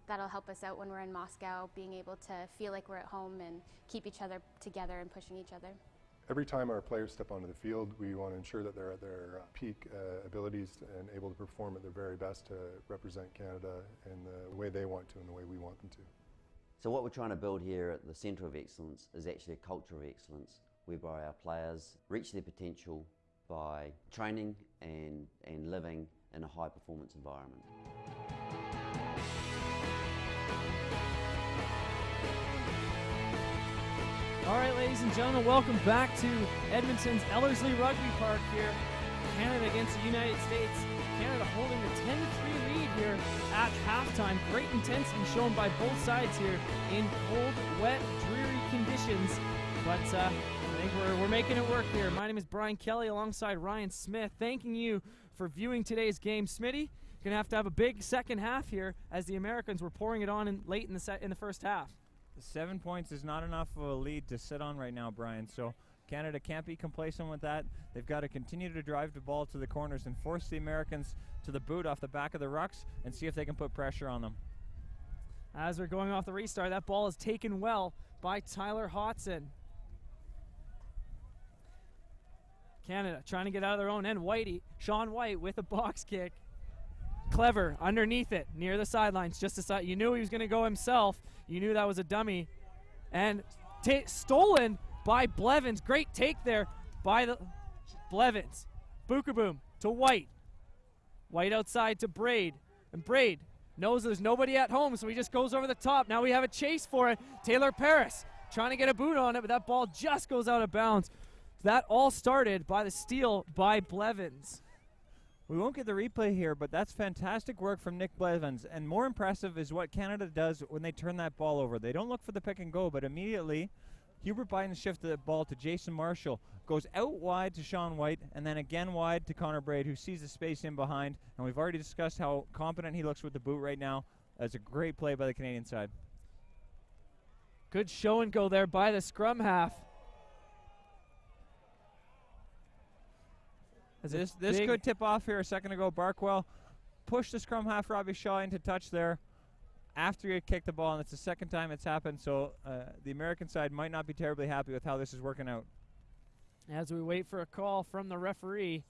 that'll help us out when we're in Moscow, being able to feel like we're at home and keep each other together and pushing each other. Every time our players step onto the field, we want to ensure that they're at their peak abilities and able to perform at their very best to represent Canada in the way they want to and the way we want them to. So what we're trying to build here at the Centre of Excellence is actually a culture of excellence, whereby our players reach their potential by training and living in a high performance environment. All right, ladies and gentlemen, welcome back to Edmonton's Ellerslie Rugby Park here. Canada against the United States. Canada holding the 10-3 lead here at halftime. Great intensity shown by both sides here in cold, wet, dreary conditions. But I think we're making it work here. My name is Brian Kelly alongside Ryan Smith. Thanking you for viewing today's game. Smitty, you're going to have a big second half here as the Americans were pouring it on late in the first half. 7 points is not enough of a lead to sit on right now, Brian. So Canada can't be complacent with that. They've got to continue to drive the ball to the corners and force the Americans to the boot off the back of the rucks and see if they can put pressure on them. As we're going off the restart, that ball is taken well by Tyler Hodson. Canada trying to get out of their own end. Sean White with a box kick. Clever underneath it, near the sidelines, just aside. You knew he was going to go himself. You knew that was a dummy. And stolen by Blevins. Great take there by the Blevins. Bookaboom to White. White outside to Braid. And Braid knows there's nobody at home, so he just goes over the top. Now we have a chase for it. Taylor Paris trying to get a boot on it, but that ball just goes out of bounds. That all started by the steal by Blevins. We won't get the replay here, but that's fantastic work from Nick Blevins. And more impressive is what Canada does when they turn that ball over. They don't look for the pick and go, but immediately Hubert Biden shifts the ball to Jason Marshall, goes out wide to Sean White, and then again wide to Connor Braid, who sees the space in behind. And we've already discussed how competent he looks with the boot right now. That's a great play by the Canadian side. Good show and go there by the scrum half. This could tip off here a second ago. Barkwell pushed the scrum half Robbie Shaw into touch there after he had kicked the ball, and it's the second time it's happened, so the American side might not be terribly happy with how this is working out. As we wait for a call from the referee.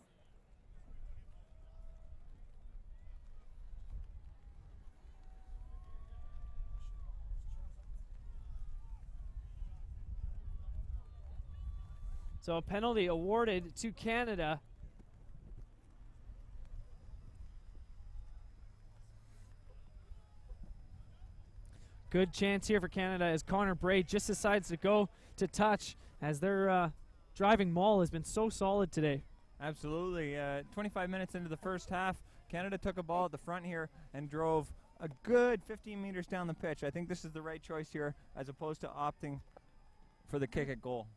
So a penalty awarded to Canada. Good chance here for Canada as Connor Braid just decides to go to touch, as their driving maul has been so solid today. Absolutely. 25 minutes into the first half, Canada took a ball at the front here and drove a good 15 meters down the pitch. I think this is the right choice here, as opposed to opting for the kick at goal.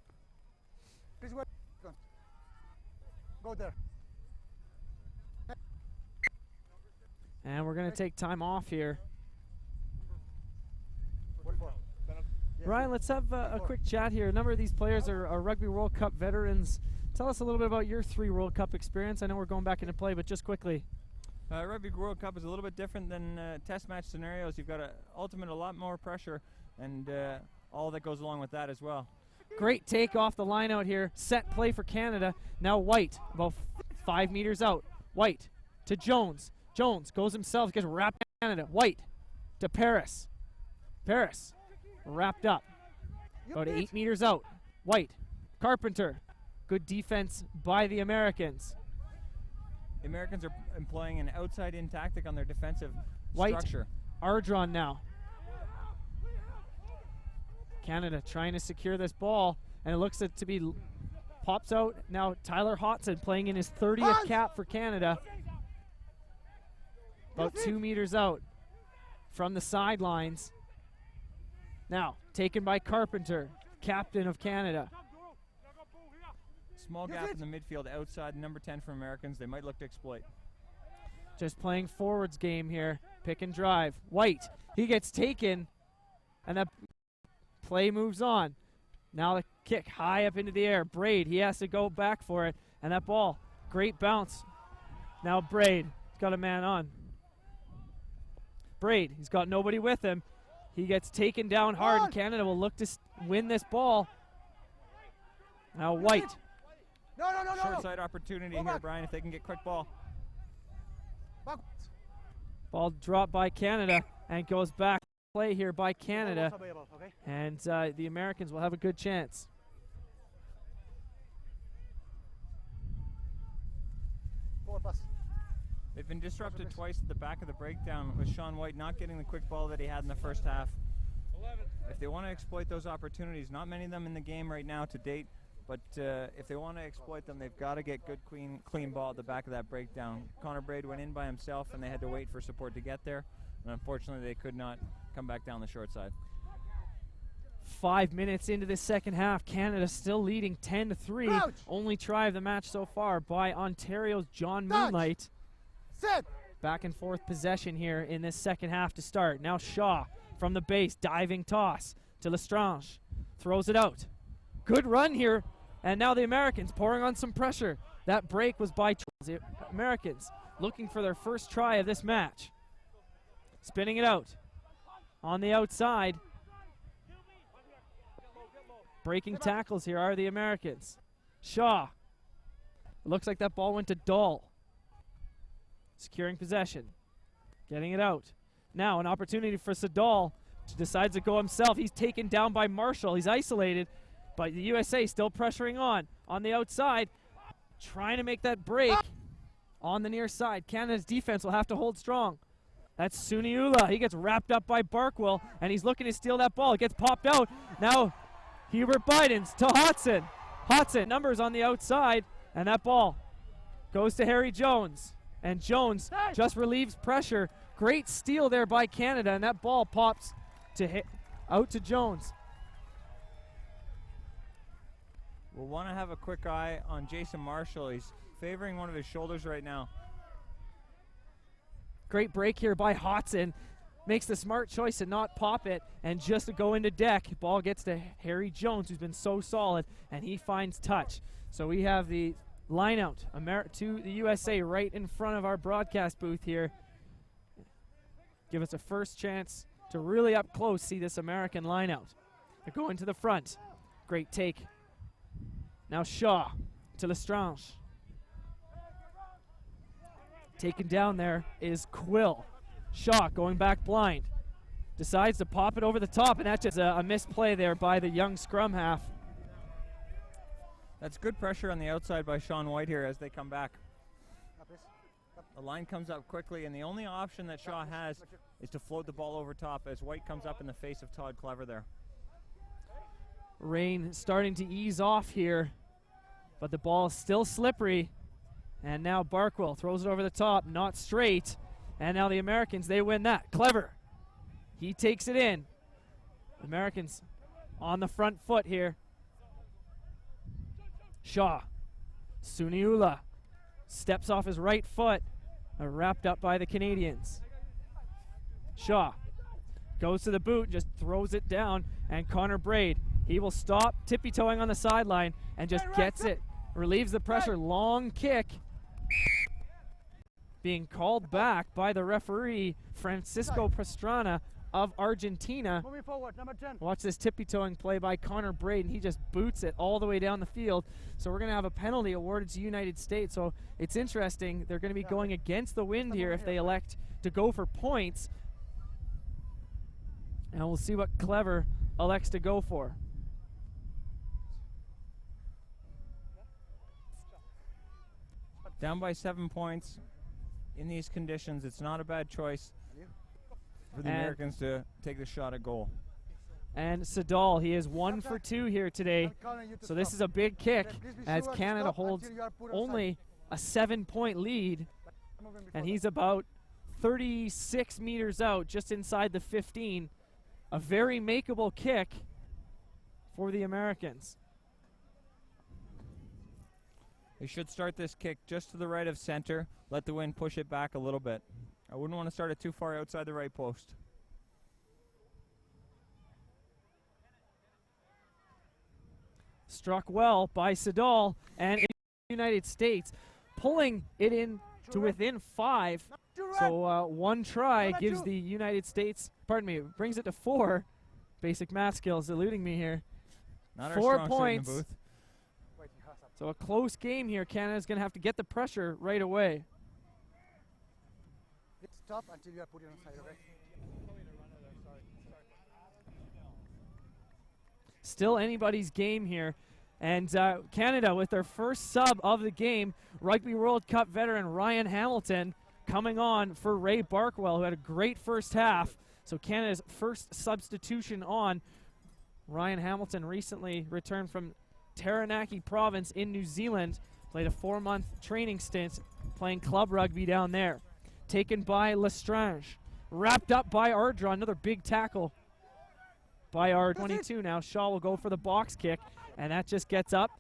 This way. Go there. And we're going to take time off here. Ryan, let's have a quick chat here. A number of these players are Rugby World Cup veterans. Tell us a little bit about your 3 World Cup experience. I know we're going back into play, but just quickly. Rugby World Cup is a little bit different than test match scenarios. You've got a lot more pressure and all that goes along with that as well. Great take off the line out here. Set play for Canada. Now White, about 5 meters out. White to Jones. Jones goes himself, gets wrapped Canada. White to Paris. Paris wrapped up. About 8 meters out. White. Carpenter. Good defense by the Americans. The Americans are employing an outside-in tactic on their defensive White. structure. Ardron now. Canada trying to secure this ball, and it looks to be pops out. Now Tyler Hodson playing in his 30th cap for Canada. About 2 meters out from the sidelines. Now taken by Carpenter, captain of Canada. Small gap in the midfield outside number 10 for Americans. They might look to exploit. Just playing forwards game here. Pick and drive. White, he gets taken, and that play moves on. Now the kick high up into the air. Braid, he has to go back for it, and that ball, great bounce. Now Braid, he's got a man on. Braid, he's got nobody with him. He gets taken down hard, and Canada will look to win this ball. Now White. Short side opportunity here, Brian, if they can get quick ball. Ball dropped by Canada and goes back. Play here by Canada. And the Americans will have a good chance. They've been disrupted twice at the back of the breakdown with Sean White not getting the quick ball that he had in the first half. If they want to exploit those opportunities, not many of them in the game right now to date, but if they want to exploit them, they've got to get good, clean ball at the back of that breakdown. Connor Braid went in by himself, and they had to wait for support to get there. And unfortunately, they could not come back down the short side. 5 minutes into the second half, Canada still leading 10-3. Only try of the match so far by Ontario's John Moonlight. Back and forth possession here in this second half to start. Now Shaw from the base, diving toss to Lestrange. Throws it out. Good run here. And now the Americans pouring on some pressure. That break was by the Americans looking for their first try of this match. Spinning it out. On the outside. Breaking tackles here are the Americans. Shaw. It looks like that ball went to Dahl. Securing possession. Getting it out. Now an opportunity for Sadal. Decides to go himself. He's taken down by Marshall. He's isolated. But the USA still pressuring on the outside. Trying to make that break on the near side. Canada's defense will have to hold strong. That's Suniula. He gets wrapped up by Barkwell, and he's looking to steal that ball. It gets popped out. Now Hubert Bidens to Hodson. Hodson, numbers on the outside, and that ball goes to Harry Jones. And Jones just relieves pressure. Great steal there by Canada, and that ball pops out to Jones. We'll want to have a quick eye on Jason Marshall. He's favoring one of his shoulders right now. Great break here by Hodson. Makes the smart choice to not pop it and just to go into deck. Ball gets to Harry Jones, who's been so solid, and he finds touch. So we have the line out to the USA right in front of our broadcast booth here. Give us a first chance to really up close see this American line out. They're going to the front. Great take. Now Shaw to Lestrange. Taken down there is Quill. Shaw going back blind. Decides to pop it over the top, and that's just a misplay there by the young scrum half. That's good pressure on the outside by Sean White here as they come back. The line comes up quickly, and the only option that Shaw has is to float the ball over top as White comes up in the face of Todd Clever there. Rain starting to ease off here, but the ball is still slippery. And now Barkwell throws it over the top, not straight. And now the Americans, they win that. Clever. He takes it in. The Americans on the front foot here. Shaw. Suniula steps off his right foot, wrapped up by the Canadians. Shaw goes to the boot, just throws it down, and Connor Braid, he will stop tippy-toeing on the sideline and just gets it, relieves the pressure. Long kick being called back by the referee, Francisco Pastrana of Argentina. Moving forward, number 10. Watch this tippy-toeing play by Connor Braid, and he just boots it all the way down the field. So we're going to have a penalty awarded to United States. So it's interesting. They're going to be going against the wind here if they elect to go for points. And we'll see what Clever elects to go for. Down by 7 points in these conditions. It's not a bad choice for the Americans to take the shot at goal. And Sadal, he is 1 for 2 here today. So this is a big kick as Canada holds only a 7-point lead. And he's about 36 meters out, just inside the 15. A very makeable kick for the Americans. They should start this kick just to the right of center. Let the wind push it back a little bit. I wouldn't want to start it too far outside the right post. Struck well by Sadal, and the United States pulling it in to within 5. So one try gives the United States, brings it to 4. Basic math skills eluding me here. Not 4 our strong suit in the points. booth. So a close game here. Canada's going to have to get the pressure right away. Stop until you are put it on side, okay? Still anybody's game here. And Canada with their first sub of the game, Rugby World Cup veteran Ryan Hamilton coming on for Ray Barkwell, who had a great first half. So Canada's first substitution on. Ryan Hamilton recently returned from Taranaki province in New Zealand, played a 4-month training stint playing club rugby down there. Taken by Lestrange, wrapped up by Ardron, another big tackle by our 22 now. Shaw will go for the box kick, and that just gets up.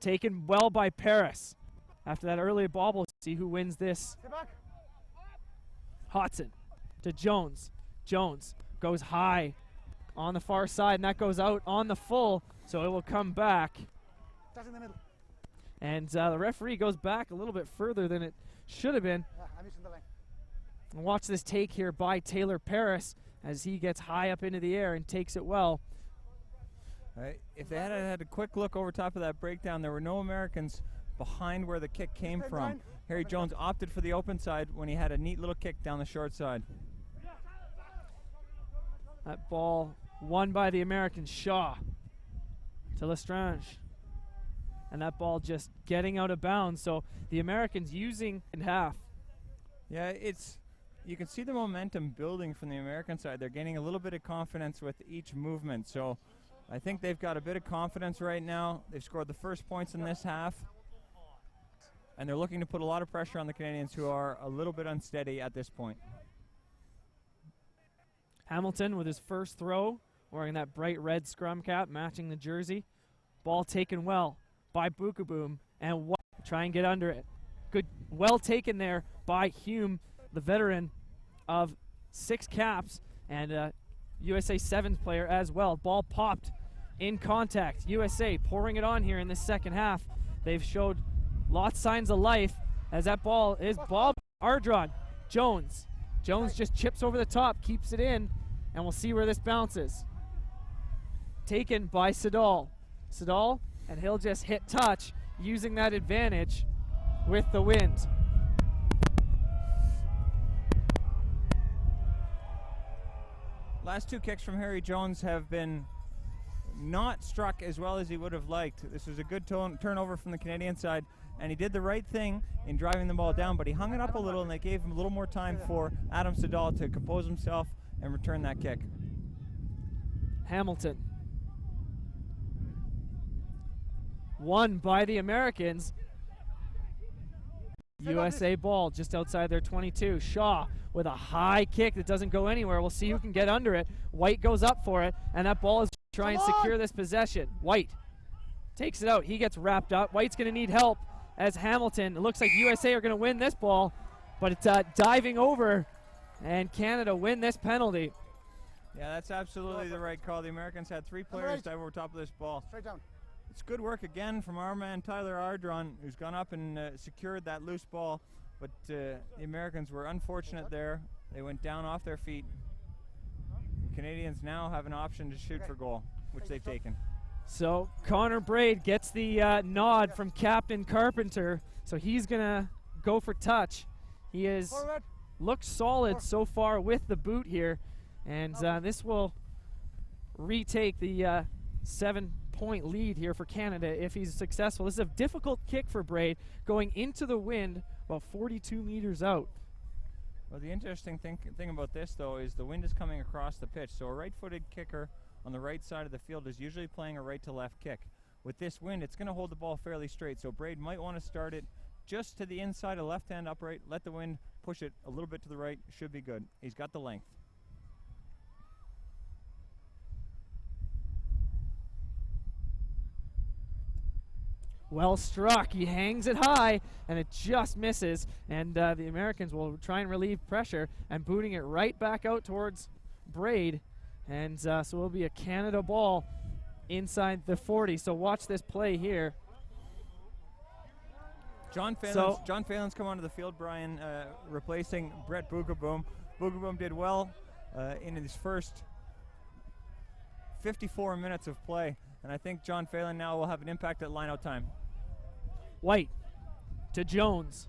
Taken well by Paris. After that early bobble, see who wins this. Hodson to Jones. Jones goes high on the far side, and that goes out on the full, so it will come back. Touch in the middle. And the referee goes back a little bit further than it should have been. Yeah, I'm using the line. And watch this take here by Taylor Paris as he gets high up into the air and takes it well. If they had a quick look over top of that breakdown, there were no Americans behind where the kick came from. Harry Jones opted for the open side when he had a neat little kick down the short side. That ball won by the American. Shaw to Lestrange. And that ball just getting out of bounds. So the Americans using in half. Yeah, you can see the momentum building from the American side. They're gaining a little bit of confidence with each movement. So I think they've got a bit of confidence right now. They've scored the first points in this half. And they're looking to put a lot of pressure on the Canadians, who are a little bit unsteady at this point. Hamilton with his first throw, wearing that bright red scrum cap, matching the jersey. Ball taken well by Bukaboom, and try and get under it. Good, well taken there by Hume, the veteran of 6 caps, and USA 7's player as well. Ball popped in contact. USA pouring it on here in the second half. They've showed lots signs of life as that ball is ball. Ardron, Jones. Jones just chips over the top, keeps it in, and we'll see where this bounces. Taken by Sadal. Sadal, and he'll just hit touch, using that advantage with the wind. Last 2 kicks from Harry Jones have been not struck as well as he would have liked. This was a good turnover from the Canadian side, and he did the right thing in driving the ball down, but he hung it up a little, and they gave him a little more time for Adam Sadal to compose himself and return that kick. Hamilton. Won by the Americans. USA ball just outside their 22. Shaw with a high kick that doesn't go anywhere. We'll see who can get under it. White goes up for it, and that ball is trying to secure this possession. White takes it out. He gets wrapped up. White's going to need help as Hamilton. It looks like USA are going to win this ball, but it's diving over, and Canada win this penalty. Yeah, that's absolutely the right call. The Americans had 3 players dive over top of this ball. Straight down. It's good work again from our man Tyler Ardron, who's gone up and secured that loose ball, but the Americans were unfortunate there. They went down off their feet. The Canadians now have an option to shoot for goal, which they've taken. So Connor Braid gets the nod from Captain Carpenter, so he's going to go for touch. He has looked solid so far with the boot here, and this will retake the 7-point lead here for Canada if he's successful. This is a difficult kick for Braid, going into the wind about 42 meters out. Well, the interesting thing about this, though, is the wind is coming across the pitch, so a right-footed kicker on the right side of the field is usually playing a right-to-left kick. With this wind, it's going to hold the ball fairly straight, so Braid might want to start it just to the inside of left-hand upright, let the wind push it a little bit to the right, should be good. He's got the length. Well struck. He hangs it high, and it just misses. And the Americans will try and relieve pressure, and booting it right back out towards Braid. And so it'll be a Canada ball inside the 40. So watch this play here. John Phelan's come onto the field, Brian, replacing Brett Boogaboom. Boogaboom did well in his first 54 minutes of play, and I think John Phelan now will have an impact at line-out time. White to Jones.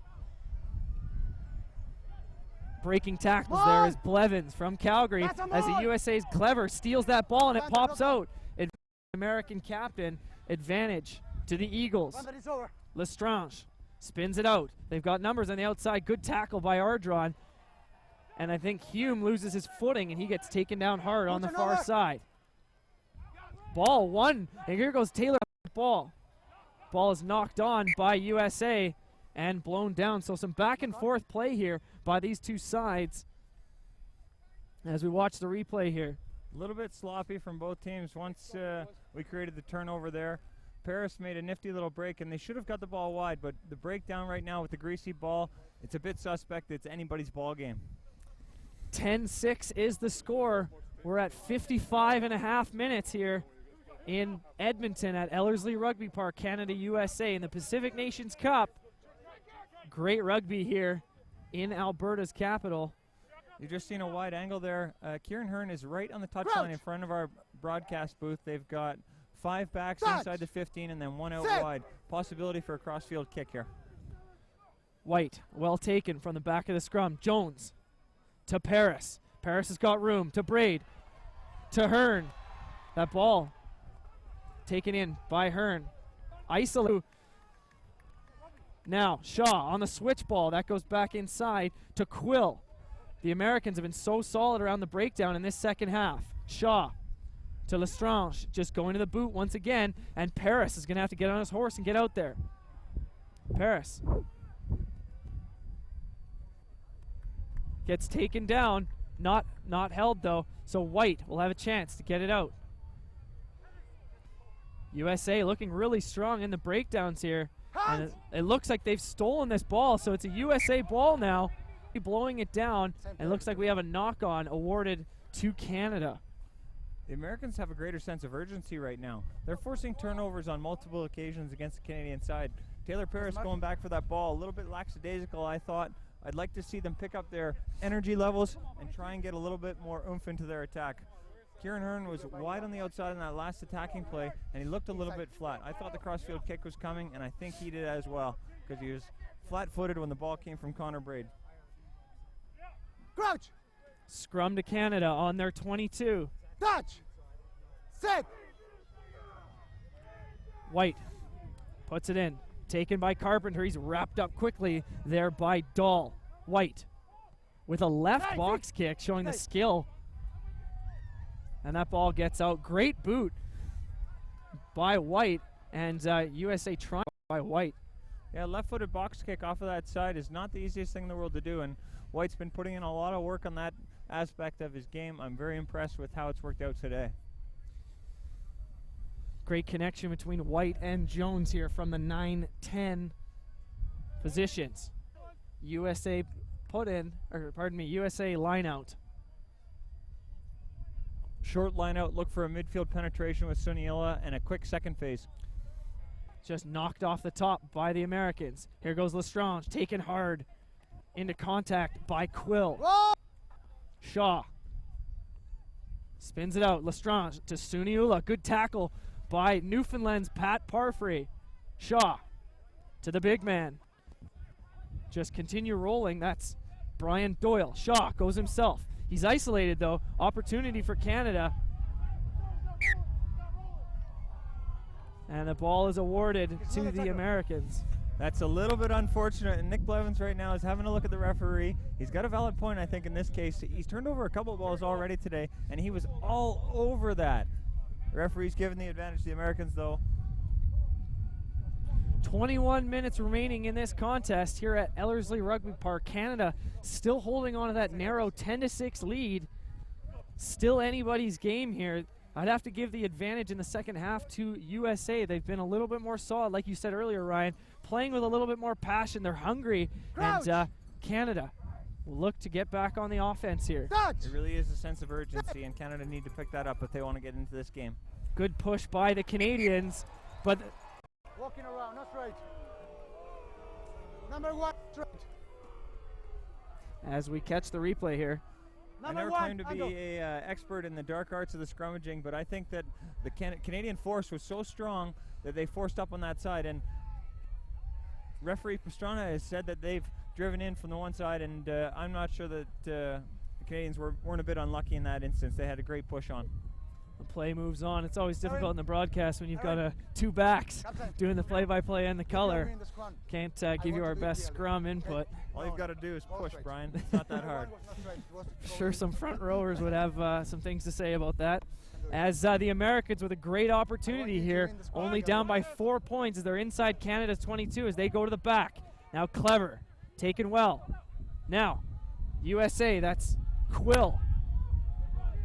Breaking tackles there is Blevins from Calgary as the USA's Clever steals that ball and it pops out. American captain, advantage to the Eagles. Lestrange spins it out. They've got numbers on the outside. Good tackle by Ardron. And I think Hume loses his footing and he gets taken down hard on the far side. Ball won, and here goes Taylor. Ball is knocked on by USA and blown down. So some back and forth play here by these two sides as we watch the replay here. A little bit sloppy from both teams. Once we created the turnover there, Paris made a nifty little break, and they should have got the ball wide, but the breakdown right now with the greasy ball, it's a bit suspect. It's anybody's ball game. 10-6 is the score. We're at 55.5 minutes here in Edmonton at Ellerslie Rugby Park, Canada, USA, in the Pacific Nations Cup. Great rugby here in Alberta's capital. You've just seen a wide angle there. Kieran Hearn is right on the touchline in front of our broadcast booth. They've got 5 backs inside the 15 and then 1 out wide. Possibility for a crossfield kick here. White, well taken from the back of the scrum. Jones to Paris. Paris has got room to Braid, to Hearn. That ball taken in by Hearn. Isolate. Now Shaw on the switch ball. That goes back inside to Quill. The Americans have been so solid around the breakdown in this second half. Shaw to Lestrange, just going to the boot once again, and Paris is going to have to get on his horse and get out there. Paris gets taken down, not held though, so White will have a chance to get it out. USA looking really strong in the breakdowns here, and it looks like they've stolen this ball, so it's a USA ball now. Blowing it down, and it looks like we have a knock-on awarded to Canada. The Americans have a greater sense of urgency right now. They're forcing turnovers on multiple occasions against the Canadian side. Taylor Paris going back for that ball, a little bit lackadaisical, I thought. I'd like to see them pick up their energy levels and try and get a little bit more oomph into their attack. Kieran Hearn was wide on the outside in that last attacking play, and he looked a little bit flat. I thought the crossfield kick was coming, and I think he did as well, because he was flat-footed when the ball came from Connor Braid. Crouch. Scrum to Canada on their 22. Touch. Set. White puts it in. Taken by Carpenter. He's wrapped up quickly there by Dahl. White with a left box kick showing the skill. And that ball gets out. Great boot by White. And USA trying by White. Yeah, left-footed box kick off of that side is not the easiest thing in the world to do, and White's been putting in a lot of work on that aspect of his game. I'm very impressed with how it's worked out today. Great connection between White and Jones here from the 9-10 positions. USA USA line out. Short line out, look for a midfield penetration with Suniula and a quick second phase. Just knocked off the top by the Americans. Here goes Lestrange, taken hard into contact by Quill. Whoa! Shaw spins it out. Lestrange to Suniula. Good tackle by Newfoundland's Pat Parfrey. Shaw to the big man. Just continue rolling. That's Brian Doyle. Shaw goes himself. He's isolated though. Opportunity for Canada. And the ball is awarded to the Americans. That's a little bit unfortunate, and Nick Blevins right now is having a look at the referee. He's got a valid point, I think, in this case. He's turned over a couple of balls already today, and he was all over that. The referee's given the advantage to the Americans, though. 21 minutes remaining in this contest here at Ellerslie Rugby Park. Canada still holding on to that narrow 10-6 lead. Still anybody's game here. I'd have to give the advantage in the second half to USA. They've been a little bit more solid, like you said earlier, Ryan, playing with a little bit more passion. They're hungry, and Canada will look to get back on the offense here. There really is a sense of urgency, and Canada need to pick that up if they want to get into this game. Good push by the Canadians, but Walking around, not straight. Number 1, straight. as we catch the replay here. I never claimed to be an expert in the dark arts of the scrummaging, but I think that the Canadian force was so strong that they forced up on that side. And referee Pastrana has said that they've driven in from the one side, and I'm not sure that the Canadians weren't a bit unlucky in that instance. They had a great push on. The play moves on. It's always difficult in the broadcast when you've got two backs doing the play-by-play and the color. Can't give you our best scrum input. All you've got to do is push, Brian. It's not that hard. Sure, some front rowers would have some things to say about that. As the Americans with a great opportunity here, only down by 4 points as they're inside Canada's 22 as they go to the back. Now Clever, taken well. Now, USA, that's Quill.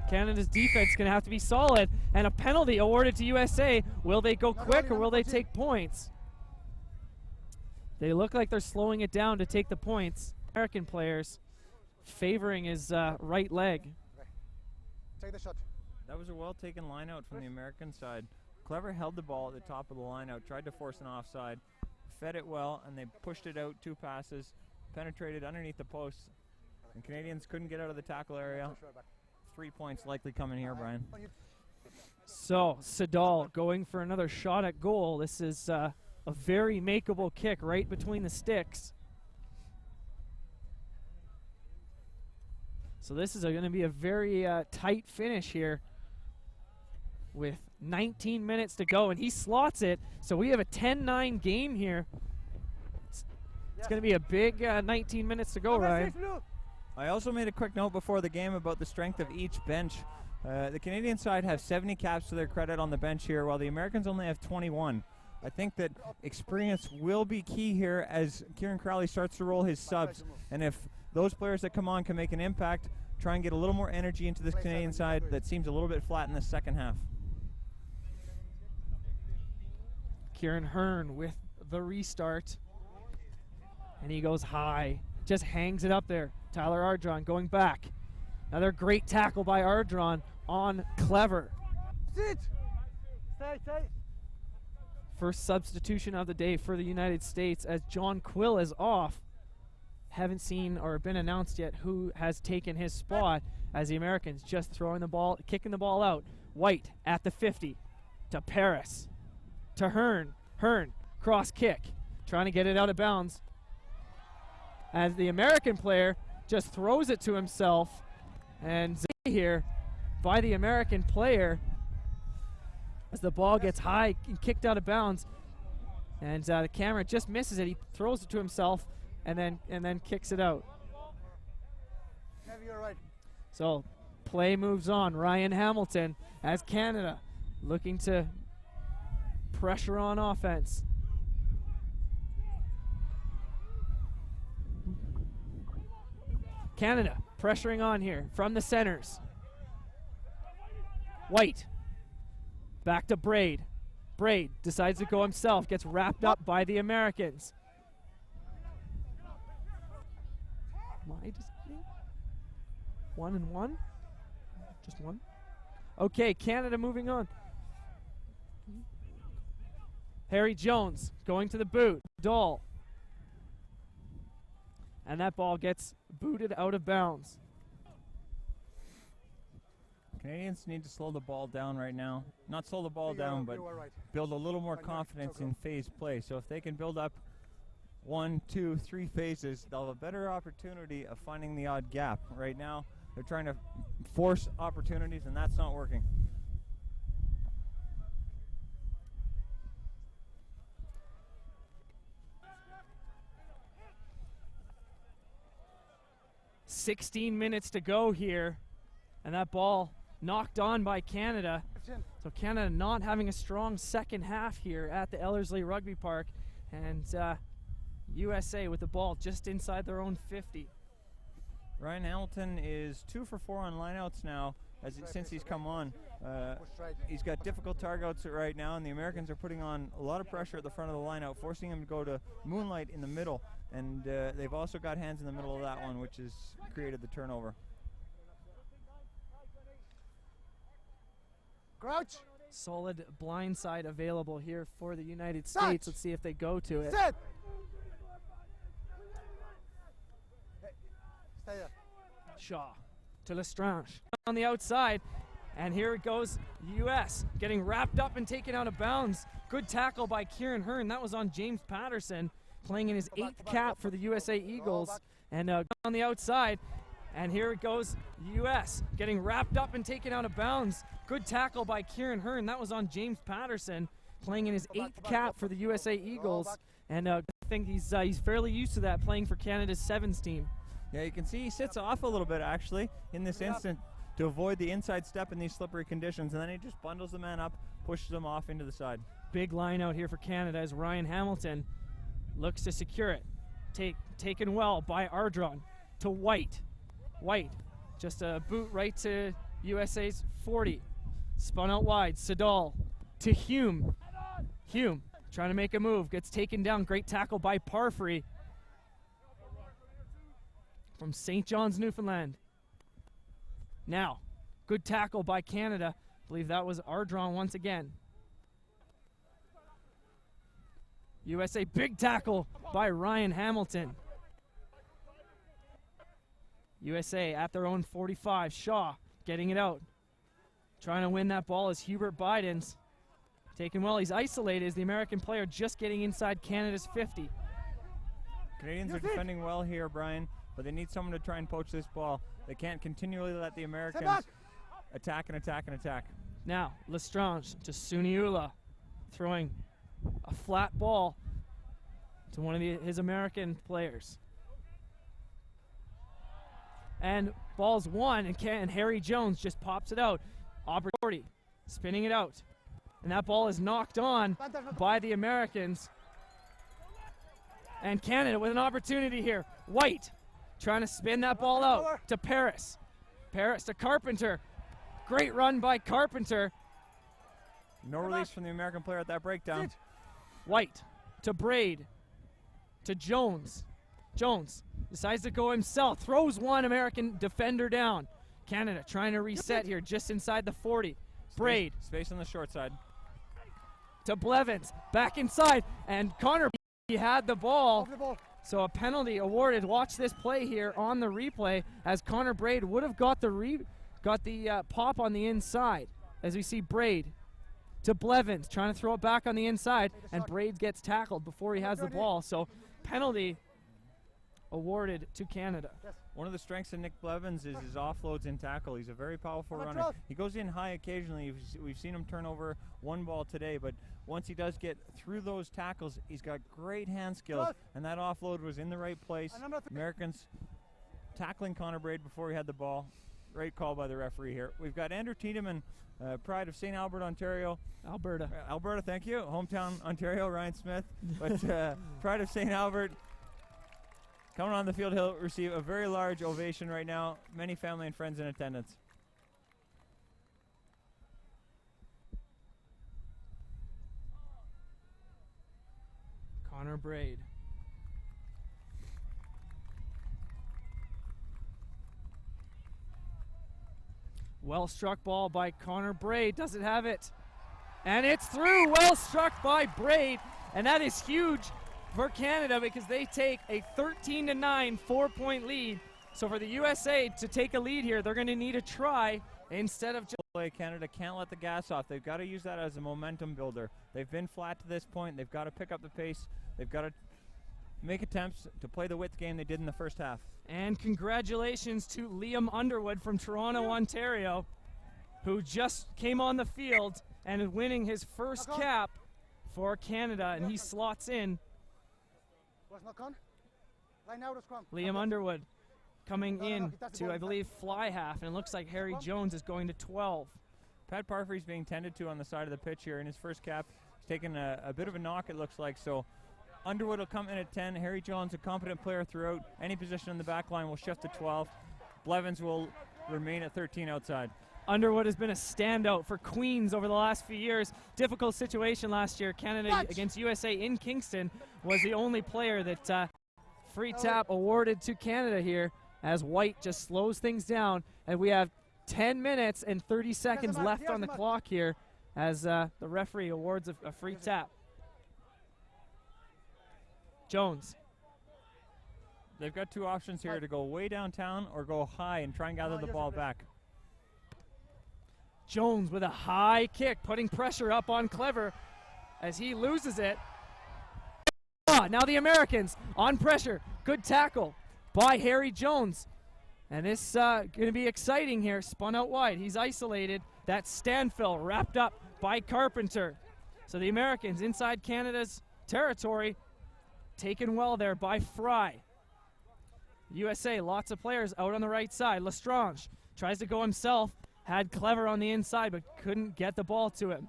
Canada's defense going to have to be solid, and a penalty awarded to USA. Will they go quick or will they take points? They look like they're slowing it down to take the points. American players favoring his right leg. Take the shot. That was a well-taken line-out from the American side. Clever held the ball at the top of the line-out, tried to force an offside, fed it well, and they pushed it out 2 passes, penetrated underneath the posts, and Canadians couldn't get out of the tackle area. 3 points likely coming here, Brian. So, Sadal going for another shot at goal. This is a very makeable kick right between the sticks. So this is going to be a very tight finish here with 19 minutes to go, and he slots it. So we have a 10-9 game here. It's going to be a big 19 minutes to go, Ryan. I also made a quick note before the game about the strength of each bench. The Canadian side have 70 caps to their credit on the bench here, while the Americans only have 21. I think that experience will be key here as Kieran Crowley starts to roll his subs. And if those players that come on can make an impact, try and get a little more energy into this Canadian side that seems a little bit flat in the second half. Kieran Hearn with the restart. And he goes high, just hangs it up there. Tyler Ardron going back. Another great tackle by Ardron on Clever. Sit! Stay tight. First substitution of the day for the United States as John Quill is off. Haven't seen or been announced yet who has taken his spot as the Americans just throwing the ball, kicking the ball out. White at the 50 to Paris to Hearn. Hearn, cross kick, trying to get it out of bounds as the American player just throws it to himself, and here by the American player as the ball gets high and kicked out of bounds, and the camera just misses it. He throws it to himself and then kicks it out. You're right. So play moves on. Ryan Hamilton as Canada looking to pressure on offense. Canada pressuring on here from the centers. White. Back to Braid. Braid decides to go himself, gets wrapped up by the Americans. Why does 1 and 1? Just one? Okay, Canada moving on. Harry Jones going to the boot. Dahl. And that ball gets booted out of bounds. Canadians need to slow the ball down right now. Not slow the ball down, but build a little more confidence in phase play. So if they can build up 1, 2, 3 phases, they'll have a better opportunity of finding the odd gap. Right now, they're trying to force opportunities, and that's not working. "16 minutes to go here, and that ball knocked on by Canada. So Canada not having a strong second half here at the Ellerslie Rugby Park, and USA with the ball just inside their own 50. Ryan Hamilton is 2 for 4 on lineouts now since he's come on. He's got difficult targets right now, and the Americans are putting on a lot of pressure at the front of the lineout, forcing him to go to Moonlight in the middle, and they've also got hands in the middle of that one, which has created the turnover. Crouch. Solid blind side available here for the United States. Let's see if they go to it. Set. Stay there. Shaw to Lestrange on the outside, and here it goes. U.S. getting wrapped up and taken out of bounds. Good tackle by Kieran Hearn. That was on James Patterson, playing in his 8th cap for the USA Eagles. And on the outside, and here it goes. U.S. getting wrapped up and taken out of bounds. Good tackle by Kieran Hearn. That was on James Patterson, playing in his 8th cap for the USA Eagles. And I think he's fairly used to that, playing for Canada's 7s team. Yeah, you can see he sits off a little bit actually in this instant to avoid the inside step in these slippery conditions, and then he just bundles the man up, pushes him off into the side. Big line out here for Canada as Ryan Hamilton looks to secure it. Taken well by Ardron to White. White, just a boot right to USA's 40. Spun out wide, Sadal to Hume. Hume trying to make a move, gets taken down. Great tackle by Parfrey from St. John's, Newfoundland. Now, good tackle by Canada. I believe that was Ardron once again. USA, big tackle by Ryan Hamilton. USA at their own 45. Shaw getting it out. Trying to win that ball is Hubert Bidens. Taken well, he's isolated as the American player just getting inside Canada's 50. Canadians are defending well here, Brian, but they need someone to try and poach this ball. They can't continually let the Americans attack and attack and attack. Now, Lestrange to Suniula, throwing a flat ball to one of his American players. And ball's won, and Harry Jones just pops it out. Aubrey spinning it out. And that ball is knocked on by the Americans. And Canada with an opportunity here. White trying to spin that ball out to Paris. Paris to Carpenter. Great run by Carpenter. No release from the American player at that breakdown. White to Braid to Jones. Jones decides to go himself. Throws one American defender down. Canada trying to reset here just inside the 40. Braid. Space on the short side. To Blevins. Back inside. And Connor had the ball. So a penalty awarded. Watch this play here on the replay as Connor Braid would have got the pop on the inside. As we see Braid to Blevins trying to throw it back on the inside, and Braid gets tackled before he has the ball. So penalty awarded to Canada. One of the strengths of Nick Blevins is his offloads in tackle. He's a very powerful runner. He goes in high occasionally. We've seen him turn over one ball today, but once he does get through those tackles, he's got great hand skills, and that offload was in the right place. Americans tackling Connor Braid before he had the ball. Great call by the referee here. We've got Andrew Tiedemann, pride of St. Albert, Ontario. Alberta, thank you. Hometown Ontario, Ryan Smith. But pride of St. Albert Coming on the field, he'll receive a very large ovation right now. Many family and friends in attendance. Connor Braid. Well struck ball by Connor Braid. Doesn't have it. And it's through. Well struck by Braid. And that is huge for Canada because they take a 13-9 4-point lead. So for the USA to take a lead here, they're going to need a try instead of just play. Canada can't let the gas off. They've got to use that as a momentum builder. They've been flat to this point. They've got to pick up the pace. They've got to make attempts to play the width game they did in the first half. And congratulations to Liam Underwood from Toronto, Ontario, who just came on the field and is winning his first cap for Canada, and he slots in. Liam Underwood coming in to, I believe, fly half, and it looks like Harry Jones is going to 12. Pat Parfrey's being tended to on the side of the pitch here in his first cap. He's taken a bit of a knock, it looks like, so Underwood will come in at 10. Harry Jones, a competent player throughout. Any position in the back line will shift to 12. Blevins will remain at 13 outside. Underwood has been a standout for Queens over the last few years. Difficult situation last year. Canada against USA in Kingston was the only player that free tap awarded to Canada here as White just slows things down. And we have 10 minutes and 30 seconds left on the clock here as the referee awards a free tap. Jones. They've got two options here, to go way downtown or go high and try and gather the ball back. Jones with a high kick, putting pressure up on Clever as he loses it. Now the Americans on pressure. Good tackle by Harry Jones. And this going to be exciting here. Spun out wide. He's isolated. That's Stanfill wrapped up by Carpenter. So the Americans inside Canada's territory, taken well there by Fry. USA, lots of players out on the right side. Lestrange tries to go himself. Had Clever on the inside, but couldn't get the ball to him.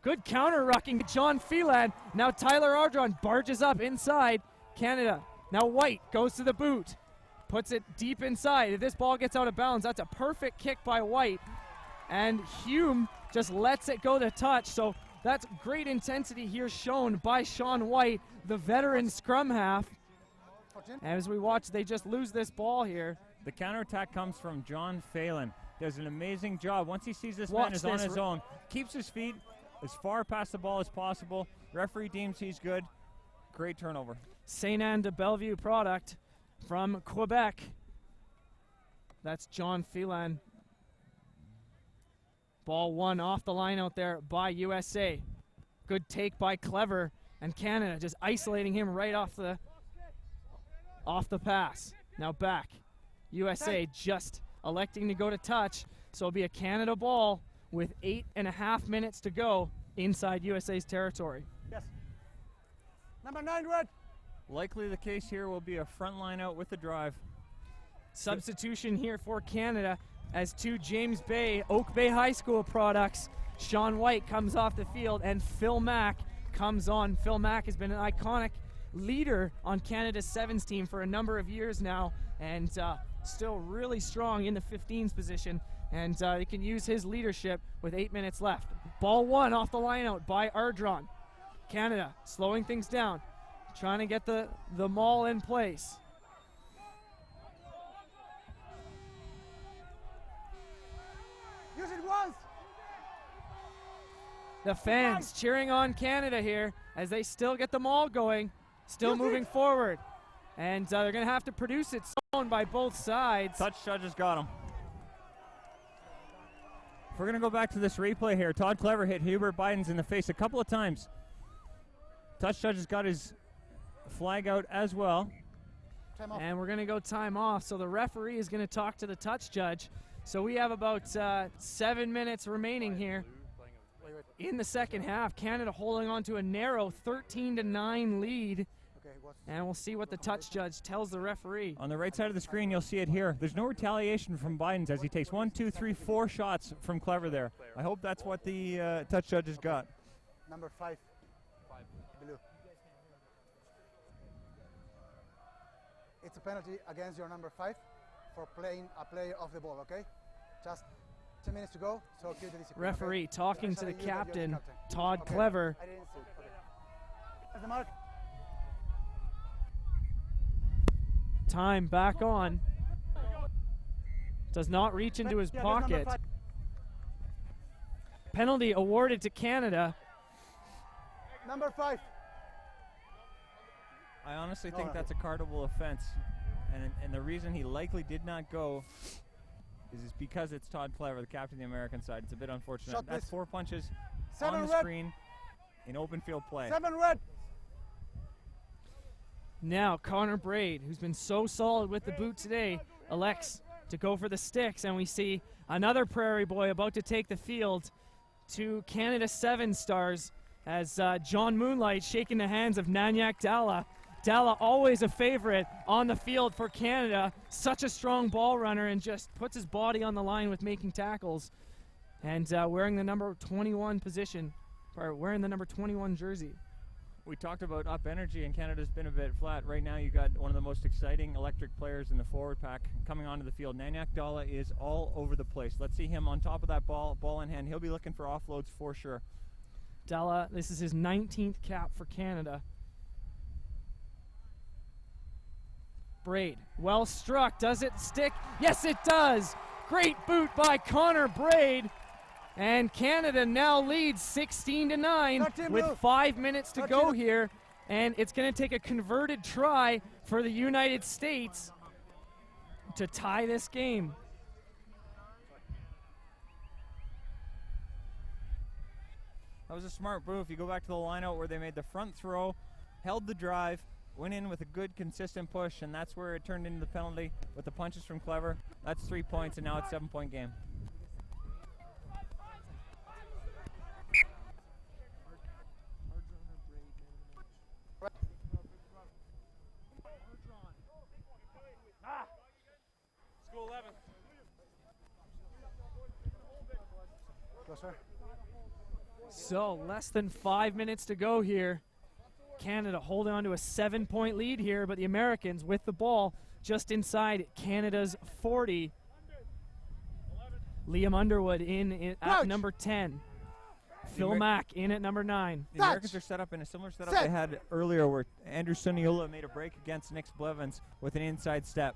Good counter-rucking, John Phelan. Now Tyler Ardron barges up inside Canada. Now White goes to the boot. Puts it deep inside. If this ball gets out of bounds, that's a perfect kick by White. And Hume just lets it go to touch. So that's great intensity here shown by Sean White, the veteran scrum half. And as we watch, they just lose this ball here. The counterattack comes from John Phelan. Does an amazing job. Once he sees this man is on his own, keeps his feet as far past the ball as possible. Referee deems he's good. Great turnover. Saint Anne de Bellevue product from Quebec. That's John Phelan. Ball one off the line out there by USA. Good take by Clever, and Canada just isolating him right off the pass. Now back. USA just electing to go to touch, so it'll be a Canada ball with 8.5 minutes to go inside USA's territory. Yes. Number 9, Red. Likely the case here will be a front line out with the drive. Substitution here for Canada as two James Bay, Oak Bay High School products. Sean White comes off the field and Phil Mack comes on. Phil Mack has been an iconic leader on Canada's sevens team for a number of years now, and still really strong in the 15s position, and he can use his leadership with 8 minutes left. Ball one off the line out by Ardron. Canada slowing things down, trying to get the maul in place. Use it once. The fans cheering on Canada here as they still get the maul going, still moving forward. And they're going to have to produce it owned by both sides. Touch judges got him. If we're going to go back to this replay here, Todd Clever hit Hubert Bidens in the face a couple of times. Touch judges got his flag out as well. And we're going to go time off. So the referee is going to talk to the touch judge. So we have about 7 minutes remaining here in the second half. Canada holding on to a narrow 13-9 lead. And we'll see what the touch judge tells the referee. On the right side of the screen, you'll see it here. There's no retaliation from Bidens as he takes 1, 2, 3, 4 shots from Clever there. I hope that's what the touch judge has got. Number 5. Blue. it's a penalty against your number 5 for playing a player off the ball, okay? Just 10 minutes to go, so keep the discipline. Referee okay? talking to the Especially you that you're captain, captain. Todd Okay. Clever. I didn't see it. Okay. There's the mark. Time back on. Does not reach into his Yeah, there's number pocket. 5. Penalty awarded to Canada. Number 5. I honestly No, think no. that's a cardable offense, and the reason he likely did not go is because it's Todd Clever, the captain of the American side. It's a bit unfortunate. Shot, That's please. 4 punches 7 on the red. screen in open field play. 7 red. Now Connor Braid, who's been so solid with the boot today, elects to go for the sticks, and we see another Prairie boy about to take the field to Canada 7 stars as John Moonlight shaking the hands of Nanyak Dalla. Dalla always a favorite on the field for Canada. Such a strong ball runner and just puts his body on the line with making tackles. And wearing the number 21 position, or wearing the number 21 jersey. We talked about up energy, and Canada's been a bit flat. Right now, you got one of the most exciting electric players in the forward pack coming onto the field. Nanyak Dalla is all over the place. Let's see him on top of that ball in hand. He'll be looking for offloads for sure. Dalla, this is his 19th cap for Canada. Braid, well struck. Does it stick? Yes, it does. Great boot by Connor Braid. And Canada now leads 16-9 with 5 minutes to go here. And it's going to take a converted try for the United States to tie this game. That was a smart move. You go back to the lineout where they made the front throw, held the drive, went in with a good consistent push, and that's where it turned into the penalty with the punches from Clever. That's 3 points, and now it's a 7-point game. School 11. Go, sir. So less than 5 minutes to go here. Canada holding on to a 7-point lead here, but the Americans with the ball just inside Canada's 40. Liam Underwood in at number 10. Phil Mack in at number 9. The Americans are set up in a similar setup they had earlier where Andrew Suniola made a break against Nick Blevins with an inside step.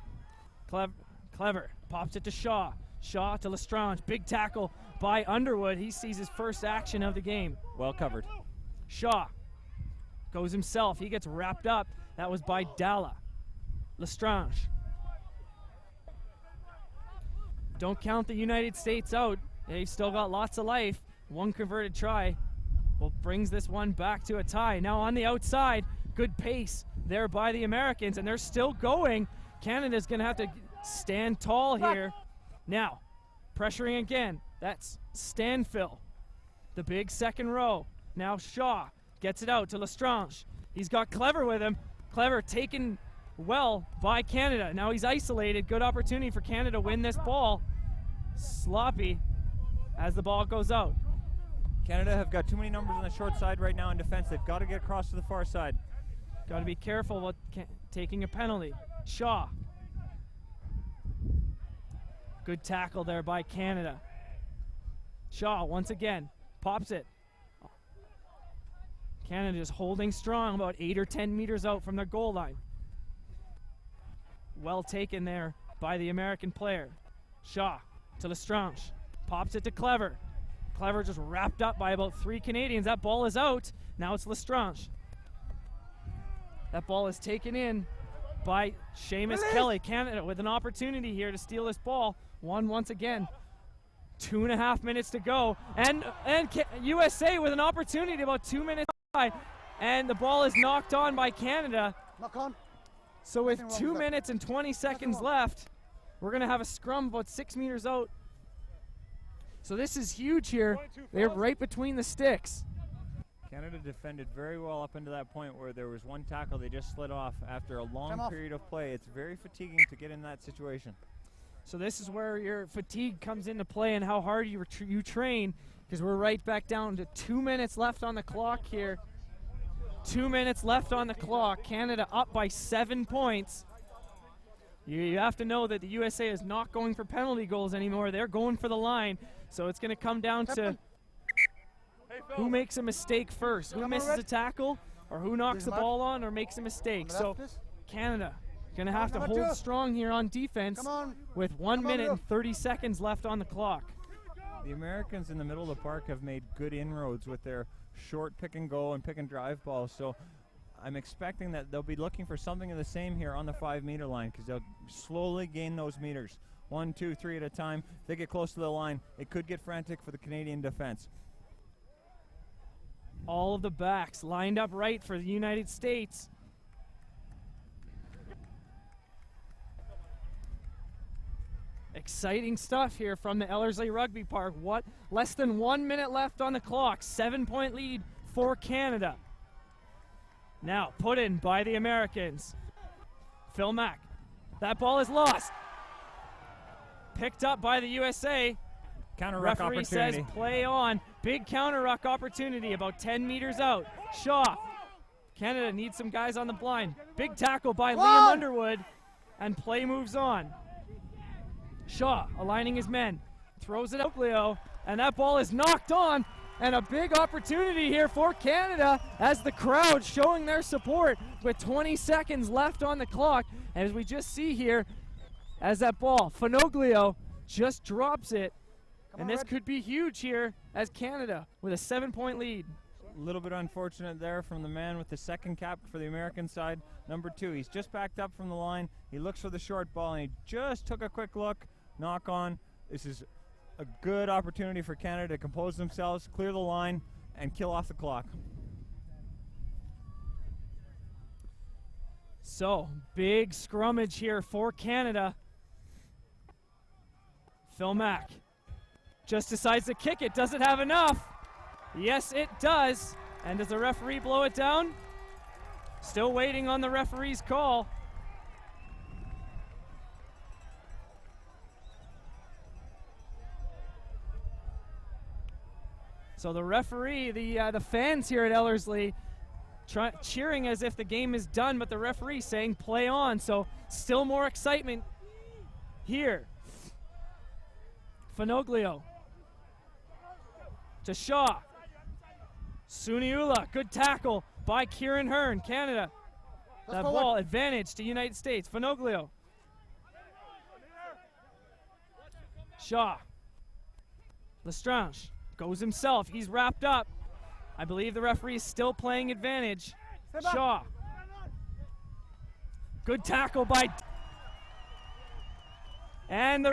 Clever pops it to Shaw. Shaw to Lestrange. Big tackle by Underwood. He sees his first action of the game. Well covered. Shaw goes himself. He gets wrapped up. That was by Dalla. Lestrange. Don't count the United States out. They've still got lots of life. One converted try brings this one back to a tie. Now on the outside, good pace there by the Americans, and they're still going. Canada's going to have to stand tall here. Now, pressuring again. That's Stanfill. The big second row. Now Shaw gets it out to Lestrange. He's got Clever with him. Clever taken well by Canada. Now he's isolated. Good opportunity for Canada to win this ball. Sloppy as the ball goes out. Canada have got too many numbers on the short side right now in defense. They've got to get across to the far side. Got to be careful about taking a penalty. Shaw. Good tackle there by Canada. Shaw once again pops it. Canada just holding strong about 8 or 10 meters out from their goal line. Well taken there by the American player. Shaw to Lestrange. Pops it to Clever. Clever just wrapped up by about 3 Canadians. That ball is out. Now it's Lestrange. That ball is taken in by Seamus Kelly. Canada with an opportunity here to steal this ball. Once again. 2.5 minutes to go. And USA with an opportunity about 2 minutes by. And the ball is knocked on by Canada. Knock on. So with 2 minutes and 20 seconds left, we're going to have a scrum about 6 meters out. So this is huge here. They're right between the sticks. Canada defended very well up into that point where there was one tackle they just slid off after a long period of play. It's very fatiguing to get in that situation. So this is where your fatigue comes into play and how hard you train, because we're right back down to 2 minutes left on the clock here. 2 minutes left on the clock. Canada up by 7 points. You have to know that the USA is not going for penalty goals anymore. They're going for the line. So it's going to come down to who makes a mistake first, who misses a tackle, or who knocks the ball on or makes a mistake. So Canada going to have to hold strong here on defense with 1 minute and 30 seconds left on the clock. The Americans in the middle of the park have made good inroads with their short pick and go and pick and drive balls. So I'm expecting that they'll be looking for something of the same here on the 5 meter line, because they'll slowly gain those meters. 1, 2, 3 at a time. If they get close to the line, it could get frantic for the Canadian defense. All of the backs lined up right for the United States. Exciting stuff here from the Ellerslie Rugby Park. Less than 1 minute left on the clock. 7-point lead for Canada. Now put in by the Americans. Phil Mack. That ball is lost. Picked up by the USA. Counter ruck Referee opportunity. says play on. Big counter ruck opportunity about 10 meters out. Shaw. Canada needs some guys on the blind. Big tackle by Liam Underwood. And play moves on. Shaw aligning his men. Throws it out Leo. And that ball is knocked on. And a big opportunity here for Canada as the crowd showing their support with 20 seconds left on the clock. As we just see here, as that ball, Finoglio just drops it. And this could be huge here as Canada with a 7-point lead. A little bit unfortunate there from the man with the second cap for the American side, number 2. He's just backed up from the line. He looks for the short ball, and he just took a quick look. Knock on. This is a good opportunity for Canada to compose themselves, clear the line, and kill off the clock. So, big scrummage here for Canada. Phil Mack just decides to kick it. Does it have enough? Yes, it does. And does the referee blow it down? Still waiting on the referee's call. So the referee, the fans here at Ellerslie cheering as if the game is done, but the referee saying play on. So still more excitement here. Finoglio to Shaw. Suniula, good tackle by Kieran Hearn, Canada. That ball advantage to United States. Finoglio. Shaw. Lestrange goes himself. He's wrapped up. I believe the referee is still playing advantage. Shaw. Good tackle by... And the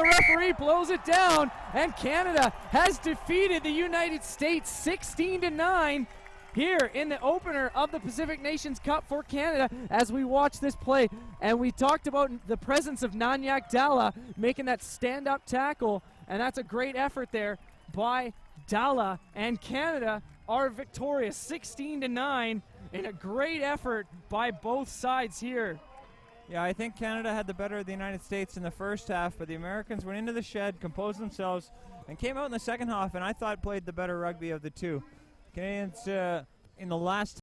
referee blows it down, and Canada has defeated the United States 16-9 here in the opener of the Pacific Nations Cup for Canada as we watch this play. And we talked about the presence of Nanyak Dalla making that stand-up tackle, and that's a great effort there by Dalla, and Canada are victorious 16-9 in a great effort by both sides here. Yeah, I think Canada had the better of the United States in the first half, but the Americans went into the shed, composed themselves, and came out in the second half, and I thought played the better rugby of the two. Canadians in the last